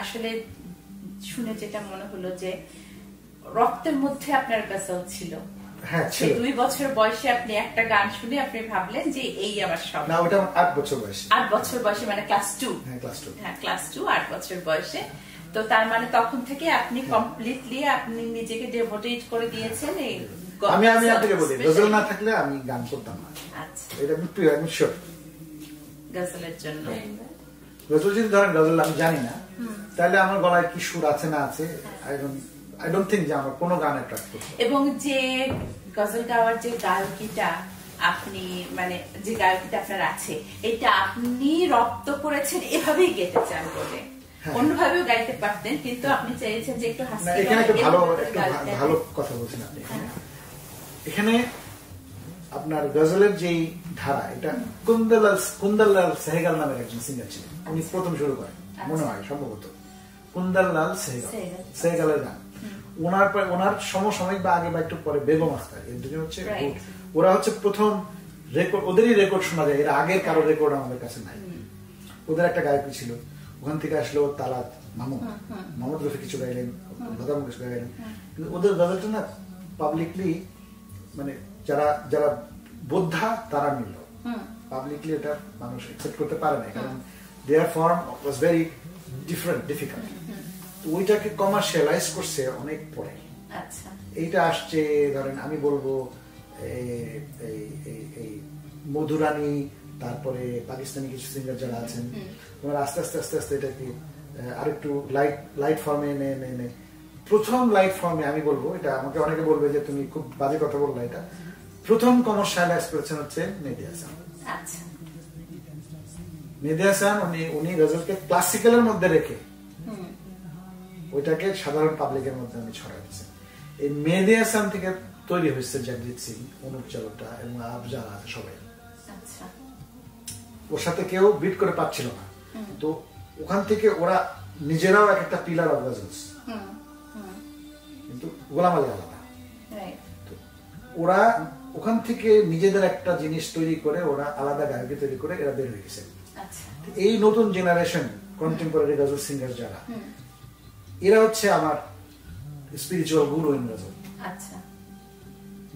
আসলে শুনে যেটা মনে হলো যে রক্তের মধ্যে আপনার গজল ছিল। হ্যাঁ, 2 বছর বয়সে আপনি একটা গান শুনে আপনি ভাবলেন যে এই আমার সব। না, ওটা 8 বছর বয়সে। 8 বছর বয়সে মানে ক্লাস 2। হ্যাঁ, ক্লাস 2, 8 বছর বয়সে। তো তার মানে তখন থেকে আপনি কমপ্লিটলি আপনি নিজেকে ডেভোটেট করে দিয়েছেন এই। আমি আপনাকে বলি, গজল না থাকলে আমি গান করতাম না। আচ্ছা, এটা আমি শিওর। গজলের জন্য গজল যদি ধরেন গজল আমি জানি না, তাহলে আমার গলায় কি সুর আছে না আছে, আই ডোন্ট থিংক যে আমার কোনো গান অ্যাট্রাক্ট করবে। এবং যে গজল গাওয়ার যে গায়কিটা আপনি মানে যে গায়কিটা আপনার আছে, এটা আপনি রপ্ত করেছেন এভাবেই গেতে চান বলে, অন্যভাবেও গাইতে পারতেন, কিন্তু আপনি চেয়েছেন যে একটু হাসি। এখানে একটা ভালো কথা বলছেন আপনি। এখানে আপনার গজলের যেই ধারা, এটা কুন্দরলাল সেহগাল নামের একজন সিঙ্গার ছিলেন, উনি প্রথম শুরু করেন মনে হয় সম্ভবত, কুন্দরলাল সেহগালের গান। ওনার সমসাময়িক বা আগে বা একটু পরে বেগম আখতার, এই দুজন হচ্ছে, ওরা হচ্ছে প্রথম রেকর্ড, ওদেরই রেকর্ড শোনা যায়, এর আগের কারো রেকর্ড আমাদের কাছে নাই। ওদের একটা গায়ক ছিল, ওখান থেকে আসলো তালাত মাহমুদ রফি কিছু গাইলেন, লতা কিছু গাইলেন, কিন্তু ওদের গজলটা না পাবলিকলি মানে যারা বোদ্ধা তারা নিল, পাবলিকলি এটা মানুষ অ্যাকসেপ্ট করতে পারে না, কারণ দেয়ার ফর্ম ওয়াজ ভেরি ডিফিকাল্ট। তো ওইটাকে কমার্শিয়ালাইজ করছে অনেক পরে। এইটা আসছে ধরেন আমি বলবো এই মধুরানী, তারপরে পাকিস্তানি কিছু সিঙ্গার যারা আছেন, ওরা আস্তে আস্তে এটাকে আরেকটু লাইট ফর্মে এনে প্রথম লাইট ফর্মে আমি বলবো, এটা আমাকে অনেকে বলবে যে তুমি খুব বাজে কথা বললে, এটা প্রথম কমার্শিয়ালাইজ করেছেন হচ্ছে মেহেদী হাসান। মেহেদী হাসান উনি গজলকে ক্লাসিক্যালের মধ্যে রেখে ওইটাকে সাধারণ পাবলিকের মধ্যে আমি ছড়াই দিচ্ছি। এই মেহেদী হাসান থেকে তৈরি হয়েছে জগজিৎ সিং, অনুপ চালোটা এবং আফজাল সবাই। ওর সাথে কেউ বিট করে পাচ্ছিল না, তো ওখান থেকে ওরা নিজেরাও একটা পিলার অফ গজলস, কিন্তু গোলাম আলী আলাদা। ওরা ওখান থেকে নিজেদের একটা জিনিস তৈরি করে ওরা আলাদা গায়কী তৈরি করে এরা বের হয়ে গেছে। এই নতুন জেনারেশন কন্টেম্পোরারি গজল সিঙ্গার যারা, এরা হচ্ছে আমার স্পিরিচুয়াল গুরু ইন গজল।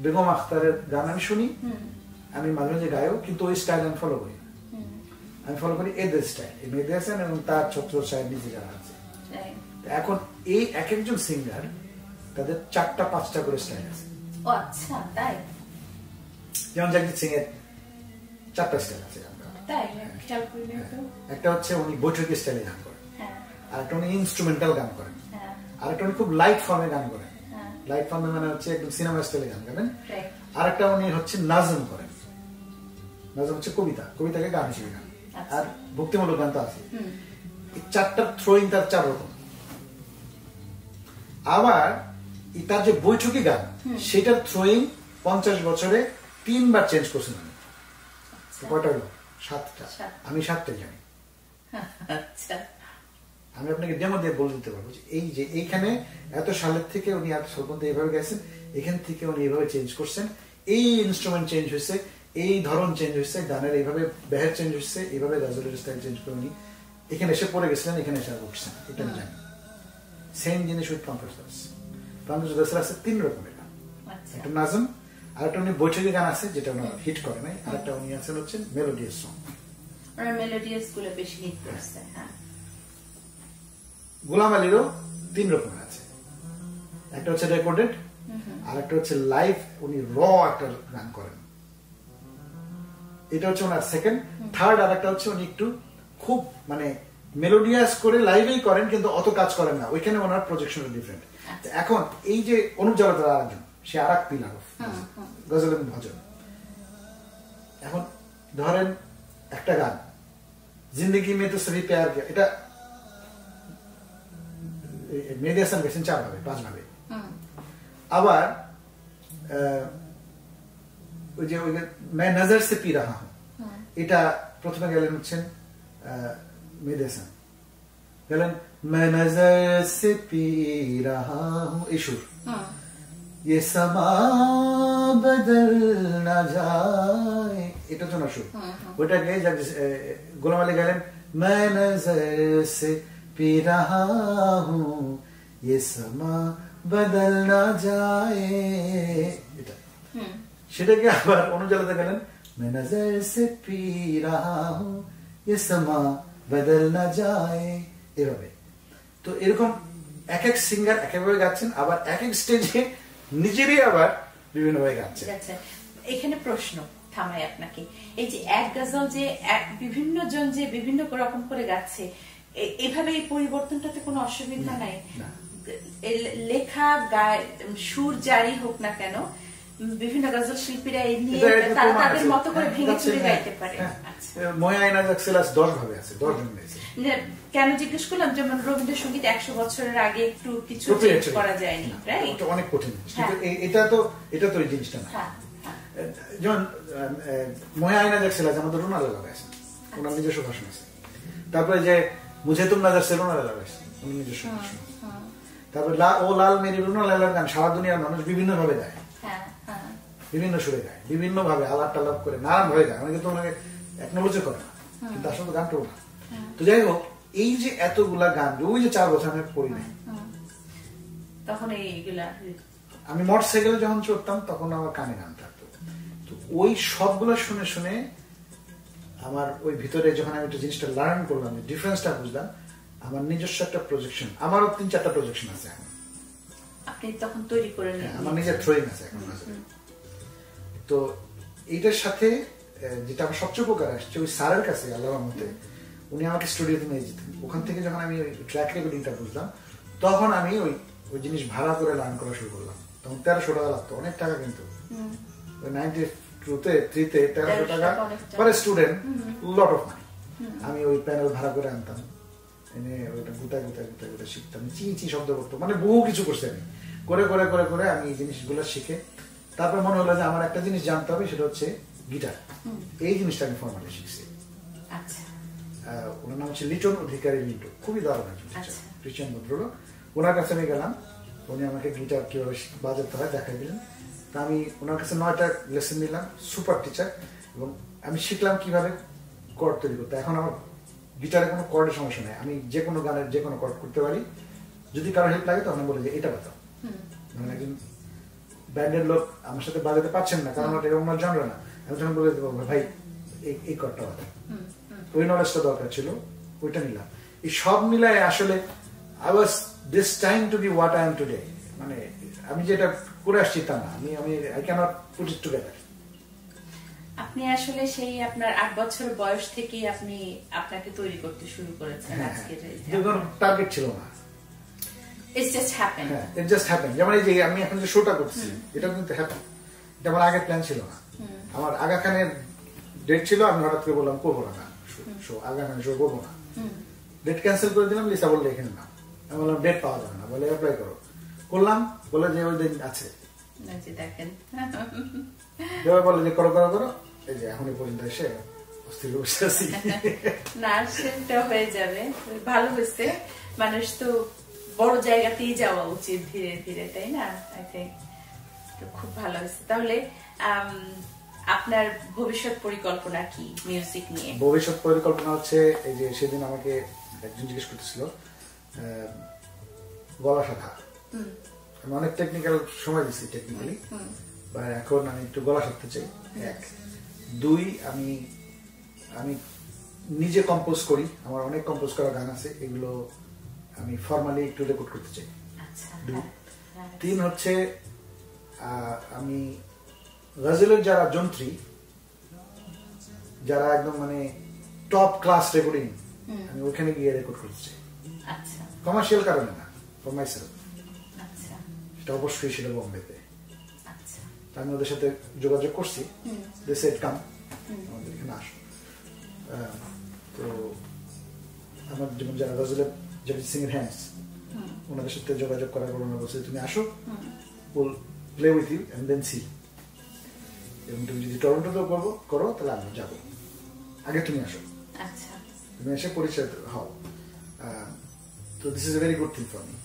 বেগম আখতারের গান আমি শুনি, আমি মাঝে মাঝে গায়ও, কিন্তু ওই স্টাইল আমি ফলো করি। আমি ফলো করি এদের স্টাইল, মেহেদী হাসান এবং তার ছত্র সাহেব নিজে যারা আছে। এখন এই এক একজন সিঙ্গার তাদের 4টা-5টা করে স্টাইল আছে। যেমন জাগজিৎ সিং এর 4টা স্টাইল আছে গান করার। একটা হচ্ছে উনি বৈঠকি স্টাইলে গান করেন, আর একটা উনি ইনস্ট্রুমেন্টাল গান করেন, আর একটা উনি খুব লাইট ফর্মে গান করেন। লাইট ফর্মে মানে হচ্ছে একদম সিনেমা স্টাইলে গান করেন। আর একটা উনি হচ্ছে নাজম করেন। নাজম হচ্ছে কবিতা, কবিতাকে গান হিসেবে গান। আর ভক্তিমূলক গান তো আছে। এই 4টার থ্রোয়িং তার 4 রকম। আবার তার যে বৈঠকি গান, সেটার থ্রোয়িং 50 বছরে 3বার চেঞ্জ করছেন উনি। কয়টা হলো? 7টা। আমি 7টাই জানি। আমি আপনাকে ডেমো দিয়ে বলে দিতে পারবো এই যে এইখানে এত সালের থেকে উনি এত সাল পর্যন্ত এইভাবে গেছেন, এখান থেকে উনি এইভাবে চেঞ্জ করছেন, এই ইনস্ট্রুমেন্ট চেঞ্জ হয়েছে, এই ধরন চেঞ্জ হয়েছে, গানের এইভাবে ব্যাহের চেঞ্জ হয়েছে, এইভাবে গজলের স্টাইল চেঞ্জ করে উনি এখানে এসে পড়ে গেছিলেন, এখানে এসে উঠছেন। এটা আমি জানি। সেম জিনিস উইথ পঙ্কজ দাস। পঙ্কজ দাসের আছে 3 রকমের গান। একটা নাজম, আর একটা উনি বৈঠকি গান আছে যেটা ওনার হিট করে নাই, আর একটা উনি আছেন হচ্ছে মেলোডিয়াস সং। মেলোডিয়াস গুলো বেশি হিট করছে। গোলাম আলীরও 3 রকমের আছে। একটা হচ্ছে রেকর্ডেড, আর একটা হচ্ছে লাইভ, উনি র একটা গান করেন। এটা হচ্ছে ওনার সেকেন্ড। থার্ড আর একটা হচ্ছে উনি একটু খুব মানে মেলোডিয়াস করে লাইভেই করেন, কিন্তু অত কাজ করেন না, ওইখানে ওনার প্রজেকশন ডিফারেন্ট। এখন এই যে অনুপ জালোটার আরেকজন, সে আর এক পিলার অফ গজল এবং ভজন। এখন ধরেন একটা গান জিন্দগি মে তো সবই প্যার কিয়া, এটা মেহেদী হাসান গেছেন 4 ভাবে 5 ভাবে। আবার ওই যে मैं नजर से पी रहा हूं, এটা প্রথমে গেলেন হচ্ছেন মেহেদী হাসান, গেলেন मैं नजर से पी रहा हूं, এই সুর। ये समा बदल ना जाए, এটা জন্য সুর। ওইটা গিয়ে গোলাম আলী গেলেন मैं नजर से पी रहा हूं, ये समा बदल ना जाए, এটা। সেটাকে আবার অনুজালাতে গেলেন मैं नजर से पी रहा हूं, ये समा बदल ना जाए, এভাবে। তো এরকম এক এক সিঙ্গার এক একভাবে গাচ্ছেন, আবার এক এক স্টেজে নিজেরই আবার বিভিন্ন ভাবে গাচ্ছেন। এখানে প্রশ্ন থামাই আপনাকে, এই যে এক গজল যে বিভিন্ন জন যে বিভিন্ন রকম করে গাচ্ছে, এভাবে এই পরিবর্তনটাতে কোনো অসুবিধা নাই? লেখা সুর জারি হোক না কেন, বিভিন্ন গজল শিল্পীরা এই নিয়ে তাদের মতো করে ভেঙে চুরে গাইতে পারে। ময়া আয়না জাকসেলাস 10 ভাবে আছে, 10 জন গাইছে। কেন জিজ্ঞেস করলাম, যেমন রবীন্দ্রসঙ্গীত 100 বছরের আগে একটু কিছু চেঞ্জ করা যায়নি, রাইট? এটা অনেক কঠিন, কিন্তু এটা তো এই জিনিসটা না। যেমন ময়া আয়না জাকসেলাস আমাদের রোনাল্ডো লাগাইছেন, ওনার নিজস্ব ভাষণ আছে। তারপরে যে মুঝে তুম নজর সে রোনাল্ডো লাগাইছেন, উনি নিজস্ব ভাষণ। তারপরে ও লাল মেরি রোনাল্ডোর গান সারা দুনিয়ার মানুষ বিভিন্ন ভাবে গায়, বিভিন্ন সুরে গায়, বিভিন্ন ভাবে আলাপ টালাপ করে নানান ভাবে গায়, অনেকে তো ওনাকে একনোলজি করে না, কিন্তু আসলে গানটাও না। তো যাই হোক, এই যে এতগুলা গান, ওই যে 4 বছর আমি পড়ি নাই, তখন এইগুলা আমি মোটরসাইকেলে যখন চড়তাম তখন আমার কানে গান থাকতো। তো ওই সবগুলো শুনে শুনে আমার ওই ভিতরে যখন আমি একটা জিনিসটা লার্ন করলাম, ডিফারেন্সটা বুঝলাম, আমার নিজস্ব একটা প্রজেকশন, আমারও 3-4টা প্রজেকশন আছে এখন। আপনি তখন তৈরি করে নিলেন, আমার নিজের থ্রোয়িং আছে এখন। তো এইটার সাথে যেটা আমার সবচেয়ে উপকার আসছে, ওই স্যারের কাছে আল্লাহর মতে উনি আমাকে স্টুডিওতে নিয়ে যেতেন। ওখান থেকে যখন আমি ট্র্যাক রেকর্ডিংটা বুঝলাম, তখন আমি ওই জিনিস ভাড়া করে লার্ন করা শুরু করলাম। তখন 1300 টাকা লাগতো, অনেক টাকা, কিন্তু ওই 92-3-তে 1300 টাকা পার স্টুডেন্ট, লট অফ মানি। আমি ওই প্যানেল ভাড়া করে আনতাম, এনে ওইটা গুটায় শিখতাম, চি শব্দ করতো, মানে বহু কিছু করছি আমি। করে করে করে করে আমি এই জিনিসগুলো শিখে তারপর মনে হলো যে আমার একটা জিনিস জানতে হবে, সেটা হচ্ছে গিটার। এই জিনিসটা আমি ফর্মালি শিখছি। ওনার নাম হচ্ছে লিটন অধিকারী, লিটু, খুবই দারুণ একজন টিচার, খ্রিস্টান ভদ্রলোক। ওনার কাছে আমি গেলাম, উনি আমাকে গিটার কিভাবে বাজাতে হয় দেখাই দিলেন। তা আমি ওনার কাছে 9টা লেসন নিলাম, সুপার টিচার, এবং আমি শিখলাম কিভাবে কর্ড তৈরি করতে। এখন আমার গিটারে কোনো কর্ডের সমস্যা নেই, আমি যে কোনো গানের যে কোনো কর্ড করতে পারি। যদি কারো হেল্প লাগে তখন বলে যে এটা বাজাও, মানে একজন ব্যান্ডের লোক আমার সাথে বাজাতে পারছেন না কারণ ওটা ওনার জানলো না, আমি তখন বলে দেবো ভাই এই কর্ডটা বাজাও। ওই নলেজটা দরকার ছিল, ওইটা নিলাম। এই সব মিলায় আসলে I was destined to be what I am today, মানে আমি যেটা করে আসছি তা না, আমি I cannot put it together. আপনি আসলে সেই আপনার 8 বছর বয়স থেকেই আপনি আপনাকে তৈরি করতে শুরু করেছেন। আজকের কোনো টার্গেট ছিল না, It's just happened. হ্যাঁ, it just happened. যেমন এই যে আমি এখন যে শোটা করছি এটা কিন্তু হ্যাপেন, এটা আমার আগের প্ল্যান ছিল না। আমার আগা খানের ডেট ছিল, আমি হঠাৎ করে বললাম করবো না শো, আগা খানের শো করবো না, ডেট ক্যান্সেল করে দিলাম। লিসা বললে এখানে না, আমি বললাম ডেট পাওয়া যাবে না, বলে অ্যাপ্লাই করো, করলাম, বলে যে ওই দিন আছে, দেখেন বলে যে করো করো করো, এই যে এখন এই পর্যন্ত এসে অস্থির বসে আছি। না সেটা হয়ে যাবে, ভালো হয়েছে। মানুষ তো বড় জায়গাতেই যাওয়া উচিত ধীরে ধীরে, তাই না? আই থিংক খুব ভালো হয়েছে। তাহলে আপনার ভবিষ্যৎ পরিকল্পনা কি মিউজিক নিয়ে? ভবিষ্যৎ পরিকল্পনা হচ্ছে এই যে সেদিন আমাকে একজন জিজ্ঞেস করতেছিল গলা শাখা, আমি অনেক টেকনিক্যাল সময় দিচ্ছি টেকনিক্যালি, বা এখন আমি একটু গলা শিখতে চাই। 1 2 আমি নিজে কম্পোজ করি, আমার অনেক কম্পোজ করা গান আছে, এগুলো আমি ফর্মালি একটু রেকর্ড করতে চাই। 2 3 হচ্ছে আমি গজলের যারা যন্ত্রী, যারা একদম মানে টপ ক্লাস রেকর্ডিং, আমি ওখানে গিয়ে রেকর্ড করতে চাই। কমার্শিয়াল কারণে না, ফর মাইসেলফ। সেটা অবশ্যই ছিল বোম্বেতে। আমি ওদের সাথে যোগাযোগ করছি, দে সেড কাম, আমাদের এখানে আসো। তো আমার যেমন যারা গজলের জগজিৎ সিং এর হ্যান্ডস, ওনাদের সাথে যোগাযোগ করার পর ওনারা বলছে তুমি আসো, will play with you and then see, এবং তুমি যদি টরন্টোতে করো তাহলে আমরা যাবো, আগে তুমি আসো, তুমি এসে পরিচয় হও। তো this is a very good thing for me.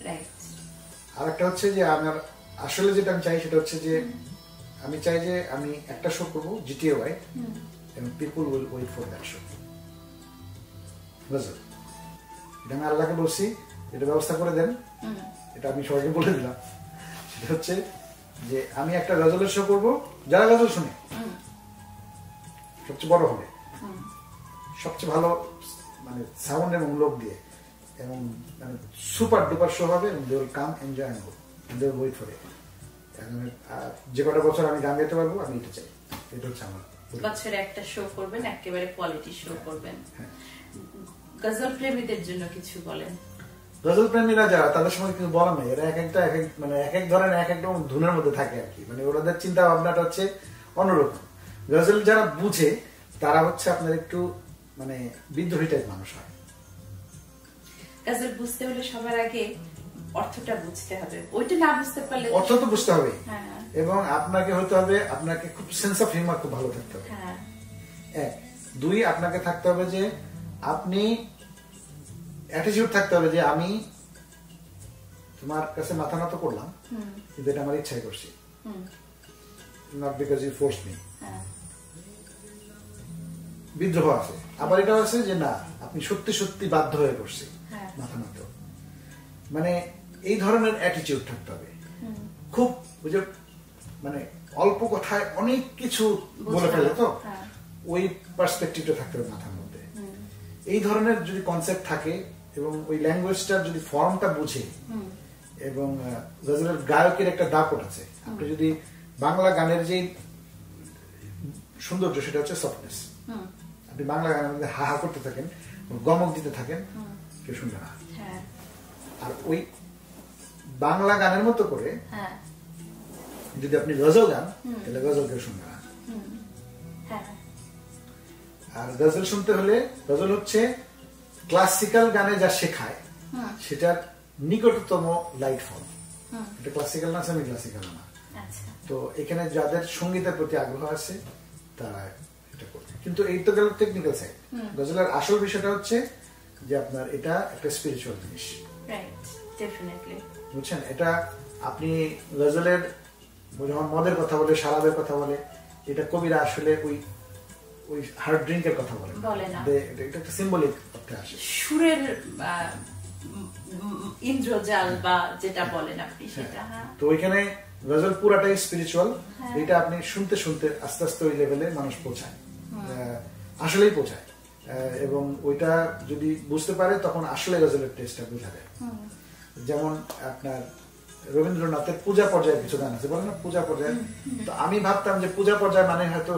আর একটা হচ্ছে যে আমার আসলে যেটা আমি চাই সেটা হচ্ছে যে আমি চাই যে আমি একটা শো করবো জিটিএ ওয়াই, এবং people will wait for that show. বুঝলেন? এটা আমি আল্লাহকে বলছি, এটা ব্যবস্থা করে দেন, এটা আমি সবাইকে বলে দিলাম। সেটা হচ্ছে যে আমি একটা গজলের শো করবো, যারা গজল শুনে সবচেয়ে বড় হবে, সবচেয়ে ভালো মানে সাউন্ড এবং লোক দিয়ে, এবং মানে সুপার ডুপার শো হবে, এবং they will come enjoy and go, they will wait for it. যে কটা বছর আমি গান গাইতে পারবো আমি এটা চাই, এটা হচ্ছে আমার। বছরে একটা শো করবেন, একেবারে কোয়ালিটি শো করবেন। গজল প্রেমীদের জন্য কিছু বলেন। গজল প্রেমীরা যারা, তাদের সময় কিছু বলা নেই, এরা এক এক ধরনের এক একটা ধুনের মধ্যে থাকে আর কি, মানে ওদের চিন্তা ভাবনাটা হচ্ছে অন্যরকম। গজল যারা বুঝে তারা হচ্ছে আপনার একটু মানে বিদ্রোহী টাইপ মানুষ হয়। গজল বুঝতে হলে সবার আগে অর্থটা বুঝতে হবে, ওইটা না বুঝতে পারলে অর্থ তো বুঝতে হবে, এবং আপনাকে হতে হবে, আপনাকে খুব সেন্স অফ হিউমার খুব ভালো থাকতে হবে। 1 2 আপনাকে থাকতে হবে যে আপনি অ্যাটিটিউড থাকতে হবে যে আমি তোমার কাছে মাথা নত করলাম, কিন্তু এটা আমার ইচ্ছাই করছি, not because you force me. বিদ্রোহ আছে, আবার এটা আছে যে না আপনি সত্যি সত্যি বাধ্য হয়ে করছি মাথা নত, মানে এই ধরনের অ্যাটিটিউড থাকতে হবে। খুব বুঝে মানে অল্প কথায় অনেক কিছু বলে ফেলে, তো ওই পার্সপেক্টিভটা থাকতে হবে মাথার মধ্যে। এই ধরনের যদি কনসেপ্ট থাকে এবং ওই ল্যাঙ্গুয়েজটার যদি ফর্মটা বুঝে, এবং গজলের গায়কের একটা দাপট আছে, আপনি যদি বাংলা গানের যে সৌন্দর্য সেটা হচ্ছে সফটনেস, আপনি বাংলা গানের মধ্যে হা হা করতে থাকেন, গমক দিতে থাকেন, কেউ শুনবে না। আর ওই বাংলা গানের মতো করে যদি আপনি গজল গান, তাহলে গজল কেউ শুনবে না। আর গজল শুনতে হলে, গজল হচ্ছে ক্লাসিক্যাল গানে যা শেখায় সেটার নিকটতম লাইট ফর্ম। এটা ক্লাসিক্যাল না, সেমি ক্লাসিক্যাল না। তো এখানে যাদের সঙ্গীতের প্রতি আগ্রহ আছে তারা এটা করবে, কিন্তু এই তো গেল টেকনিক্যাল সাইড। গজলের আসল বিষয়টা হচ্ছে যে আপনার এটা একটা স্পিরিচুয়াল জিনিস, বুঝছেন? এটা আপনি গজলের যখন মদের কথা বলে, শরাবের কথা বলে, এটা কবিরা আসলে ওই হার্ড ড্রিঙ্কের কথা বলে না, এটা একটা সিম্বলিক অর্থে আসে, সুরের ইন্দ্রজাল বা যেটা বলেন আপনি সেটা। তো ওইখানে গজল পুরাটাই স্পিরিচুয়াল। এটা আপনি শুনতে শুনতে আস্তে আস্তে ওই লেভেলে মানুষ পৌঁছায়, আসলেই পৌঁছায়, এবং ওইটা যদি বুঝতে পারে তখন আসলে গজলের টেস্টটা বোঝা যায়। যেমন আপনার রবীন্দ্রনাথের পূজা পর্যায়ে কিছু গান আছে, বলেন না পূজা পর্যায়ে, তো আমি ভাবতাম যে পূজা পর্যায়ে মানে হয়তো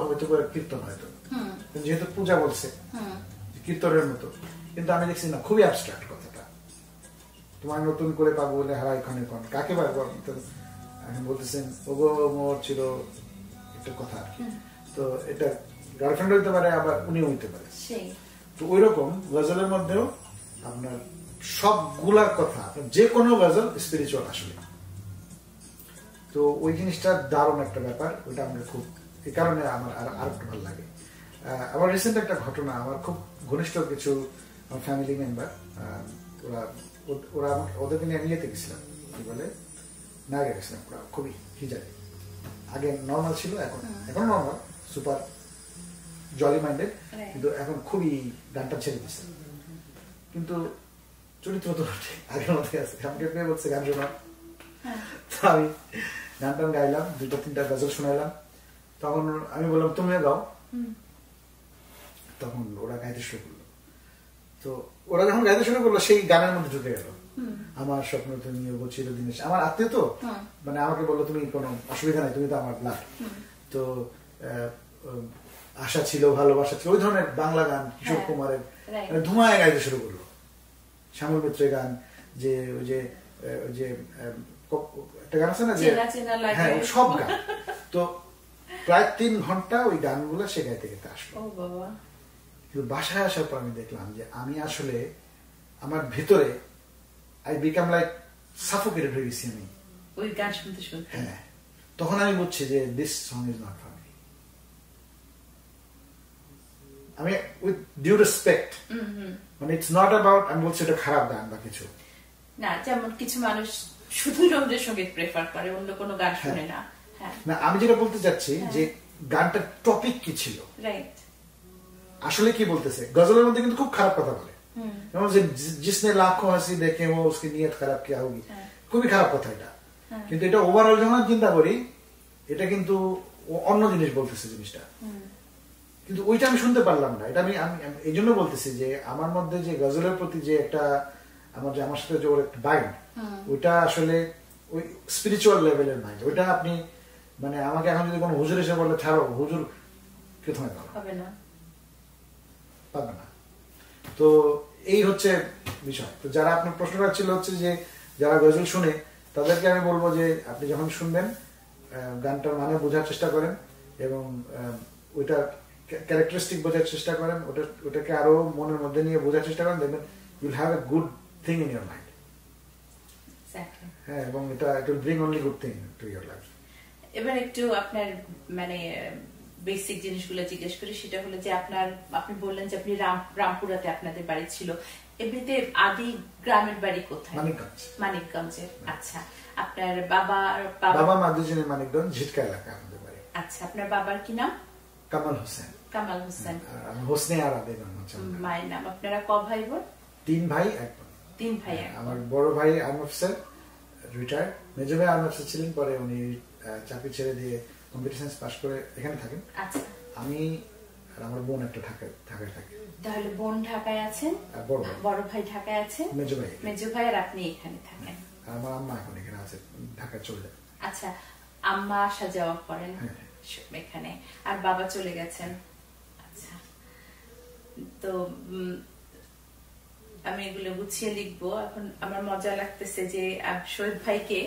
কীর্তন, হয়তো যেহেতু পূজা বলছে কীর্তনের মতো, কিন্তু আমি দেখছি না, খুবই অ্যাবস্ট্রাক্ট কথাটা। তোমার নতুন করে পাবো বলে হারাই ক্ষণে ক্ষণ, কাকে পারবো আমি বলতেছেন ওগো মোর ছিল একটা কথা আর কি। তো এটা গার্লফ্রেন্ড হইতে পারে, আবার উনিও হইতে পারে। তো ওই রকম গজলের মধ্যেও আপনার সবগুলার কথা, যে কোনো গজল স্পিরিচুয়াল আসলে। তো ওই জিনিসটা দারুণ একটা ব্যাপার, ওইটা আমাকে খুব, এই কারণে আমার আর একটু ভালো লাগে। আবার রিসেন্ট একটা ঘটনা, আমার খুব ঘনিষ্ঠ কিছু ফ্যামিলি মেম্বার, ওরা ওদেরকে নিয়ে নিয়েতে গেছিলাম, কি বলে নাগে গেছিলাম, ওরা খুবই হিজারি, আগে নর্মাল ছিল, এখন নর্মাল, সুপার জলি মাইন্ডেড, কিন্তু এখন খুবই গানটা ছেড়ে দিচ্ছে। কিন্তু চরিত্র তো আগের মধ্যে আছে, আমাকে পেয়ে বলছে গান শোনা, তো আমি গান টান গাইলাম, 2-3টা গজল শোনাইলাম। তখন আমি বললাম তুমিও গাও, তখন ওরা গাইতে শুরু করলো। তো ওরা যখন গাইতে শুরু করলো, সেই গানের মধ্যে ঢুকে গেল, আমার স্বপ্ন তুমি চিরদিন, আমার আত্মীয় তো, মানে আমাকে বললো তুমি কোনো অসুবিধা নাই, তুমি তো আমার ব্লাড, তো আশা ছিল, ভালোবাসা ছিল, ওই ধরনের বাংলা গান কিশোর কুমারের ধুমায় গাইতে শুরু করলো। শ্যামল মিত্রের গান, যে ওই যে একটা গান আছে না, যে হ্যাঁ সব গান। তো প্রায় 3 ঘন্টা ওই গানগুলো সে গাইতে গাইতে আসলো। কিন্তু বাসায় আসার পর আমি দেখলাম যে আমি আসলে আমার ভেতরে আই বিকাম লাইক সাফোকেটেড হয়ে গেছি আমি ওই গান শুনতে শুনতে। হ্যাঁ, তখন আমি বুঝছি যে this song is not for me. আমি উইথ ডিউ রেসপেক্ট, মানে ইটস নট অ্যাবাউট আমি বলছি এটা খারাপ গান বা কিছু না, যেমন কিছু মানুষ শুধু রবীন্দ্রসঙ্গীত প্রেফার করে, অন্য কোনো গান শুনে না। না, আমি যেটা বলতে চাচ্ছি যে গানটার টপিক কি ছিল, রাইট, আসলে কি বলতেছে। গজলের মধ্যে কিন্তু খুব খারাপ কথা বলে, যেমন যে জিসনে লাখো হাসি দেখে ও উসকি নিয়ত খারাপ কিয়া হোগি, খুবই খারাপ কথা এটা। কিন্তু এটা ওভারঅল যখন চিন্তা করি, এটা কিন্তু অন্য জিনিস বলতেছে জিনিসটা, কিন্তু ওইটা আমি শুনতে পারলাম না। এটা আমি এই জন্য বলতেছি যে আমার মধ্যে যে গজলের প্রতি যে একটা আমার সাথে যে ওর একটা বাইন্ড, ওইটা আসলে ওই স্পিরিচুয়াল লেভেলের মাইন্ড। ওইটা আপনি মানে আমাকে এখন যদি কোনো হুজুর এসে বলে ছাড়ো, হুজুর প্রথমে পাবে না। তো এই হচ্ছে বিষয়। তো যারা আপনার প্রশ্নটা ছিল হচ্ছে যে যারা গজল শুনে, তাদেরকে আমি বলবো যে আপনি যখন শুনবেন গানটার মানে বোঝার চেষ্টা করেন, এবং ওইটা ক্যারেক্টারিস্টিক বোঝার চেষ্টা করেন, ওটাকে আরো মনের মধ্যে নিয়ে বোঝার চেষ্টা করেন, দেখবেন you'll have a good thing in your mind. হ্যাঁ, এবং এটা it will bring only good thing to your life. এবার একটু আপনার মানে বেসিক জিনিসগুলো জিজ্ঞেস করি, সেটা হলো যে আপনি বললেন যে আপনি রামপুরাতে আপনাদের বাড়ি ছিল, এমনিতে আদি গ্রামের বাড়ি কোথায়? মানিকগঞ্জে। আচ্ছা, আপনার বাবা মা দুজনে মানিকগঞ্জ ঝিটকা এলাকা আমাদের বাড়ি। আচ্ছা, আপনার বাবার কি নাম? কামাল হোসেন। হোসনে আরা বেগম হচ্ছে মায়ের নাম। আপনারা ক ভাই বোন? 3 ভাই 1 বোন। 3 ভাই 1 বোন। আমার বড় ভাই আর্মি অফিসার, রিটায়ার্ড। মেজো ভাই আর্মি অফিসার ছিলেন, পরে উনি চাকরি ছেড়ে দিয়ে কম্পিউটার সায়েন্স পাস করে এখানে থাকেন। আচ্ছা, আমি আর আমার বোন একটা ঢাকায় থাকে। তাহলে বোন ঢাকায় আছেন, বড় ভাই ঢাকায় আছেন, মেজো ভাই আর আপনি এখানে থাকেন। আমার আম্মা এখন এখানে আছে, ঢাকায় চলে যায়। আচ্ছা, আম্মা আসা যাওয়া করেন এখানে, আর বাবা চলে গেছেন। আচ্ছা, তো আমি এগুলো গুছিয়ে লিখবো। এখন আমার মজা লাগতেছে যে শহীদ ভাইকে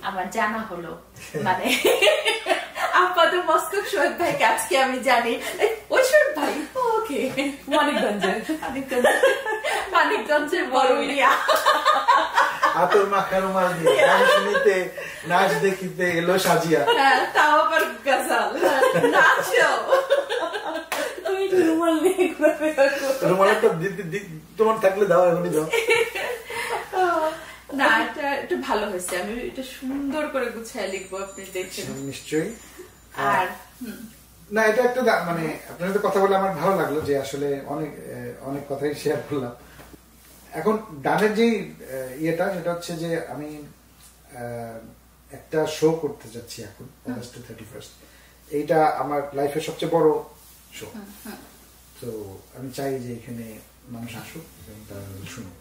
আমার জানা হলো, মানে আপাতত মস্কো শহীদ ভাইকে আজকে আমি জানি। ওই শহীদ ভাই ওকে মানিকগঞ্জের বড়ুলিয়া আতর মাখা রুমাল দিয়ে গান শুনিতে নাচ দেখিতে এলো সাজিয়া। তাও আবার গজল নাচো। রুমাল একটা তোমার থাকলে দাও, এখনই দাও। না এটা ভালো হয়েছে, আমি এটা সুন্দর করে গুছিয়ে লিখবো, আপনি দেখছেন নিশ্চয়ই। আর না এটা একটা মানে আপনার সাথে কথা বলে আমার ভালো লাগলো যে আসলে অনেক অনেক কথাই শেয়ার করলাম। এখন ডানের যে ইয়েটা সেটা হচ্ছে যে আমি একটা শো করতে যাচ্ছি এখন অগাস্ট 31। এইটা আমার লাইফের সবচেয়ে বড় শো। তো আমি চাই যে এখানে মানুষ আসুক এবং তারা শুনুক।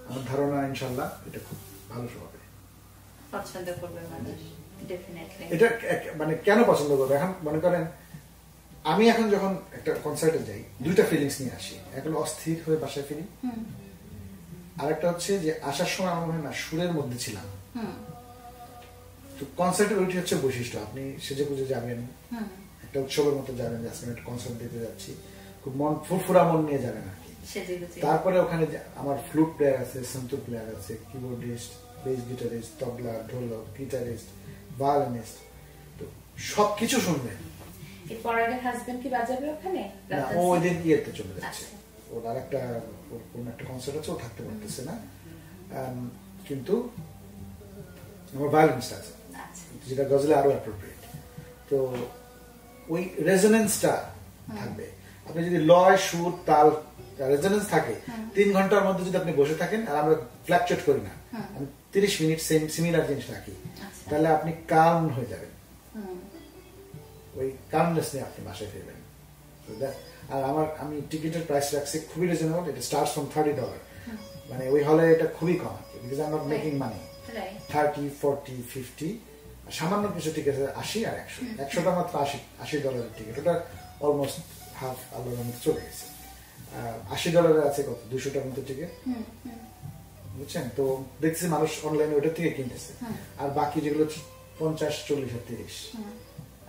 আমার ধারণা ইনশাল্লাহ এটা খুব ভালো শো হবে, পছন্দ করবে মানুষ ডেফিনেটলি। এটা মানে কেন পছন্দ করবে, এখন মনে করেন আমি এখন যখন একটা কনসার্টে যাই দুইটা ফিলিংস নিয়ে আসি, এক হলো অস্থির হয়ে বাসায় ফিরি, আর একটা হচ্ছে যে আসার সময় আমার মনে হয় না সুরের মধ্যে ছিলাম। তো কনসার্টের ওইটি হচ্ছে বৈশিষ্ট্য, আপনি সেজে গুজে যাবেন, একটা উৎসবের মতো যাবেন, আজকে একটা কনসার্ট দিতে যাচ্ছি, খুব মন ফুরফুরা মন নিয়ে যাবেন আর কি। তারপরে ওখানে আমার ফ্লুট প্লেয়ার আছে, সন্তুর প্লেয়ার আছে, কিবোর্ডিস্ট, বেস গিটারিস্ট, তবলা, ঢোলক, গিটারিস্ট, ভায়োলিনিস্ট, তো সবকিছু শুনবেন। এরপর আগে হাজবেন্ড কি বাজাবে ওখানে? না, ও ওই দিন ইয়েতে চলে যাচ্ছে, ওর আর একটা কোন একটা কনসার্ট আছে, ও থাকতে পারতেছে না। কিন্তু আমার ভায়োলিনিস্ট আছে, যেটা গজলে আরো অ্যাপ্রোপ্রিয়েট। তো ওই রেজোনেন্সটা থাকবে। আপনি যদি লয়, সুর, তাল, রেজোনেন্স থাকে 3 ঘন্টার মধ্যে যদি আপনি বসে থাকেন, আর আমরা ফ্ল্যাকচুয়েট করি না, আমি 30 মিনিট সেম সিমিলার জিনিস রাখি, তাহলে আপনি কাম হয়ে যাবেন, ওই কামনেস নিয়ে আপনি বাসায় ফিরবেন। আর আমি টিকিটের প্রাইস রাখছি খুবই রিজনেবল, এটা স্টার্টস ফ্রম $30, মানে ওই হলে এটা খুবই কম, because I am not making money. 30, 40, 50, সামান্য কিছু টিকিট আছে 80 আর 100, 100টা মাত্র $80 টিকিট, ওটা অলমোস্ট হাফ আল্লাহর মধ্যে চলে গেছে। $80 আছে কত 200টার মতো টিকিট, বুঝছেন? তো দেখছি মানুষ অনলাইনে ওইটা থেকে কিনতেছে, আর বাকি যেগুলো 50, 40 আর 30,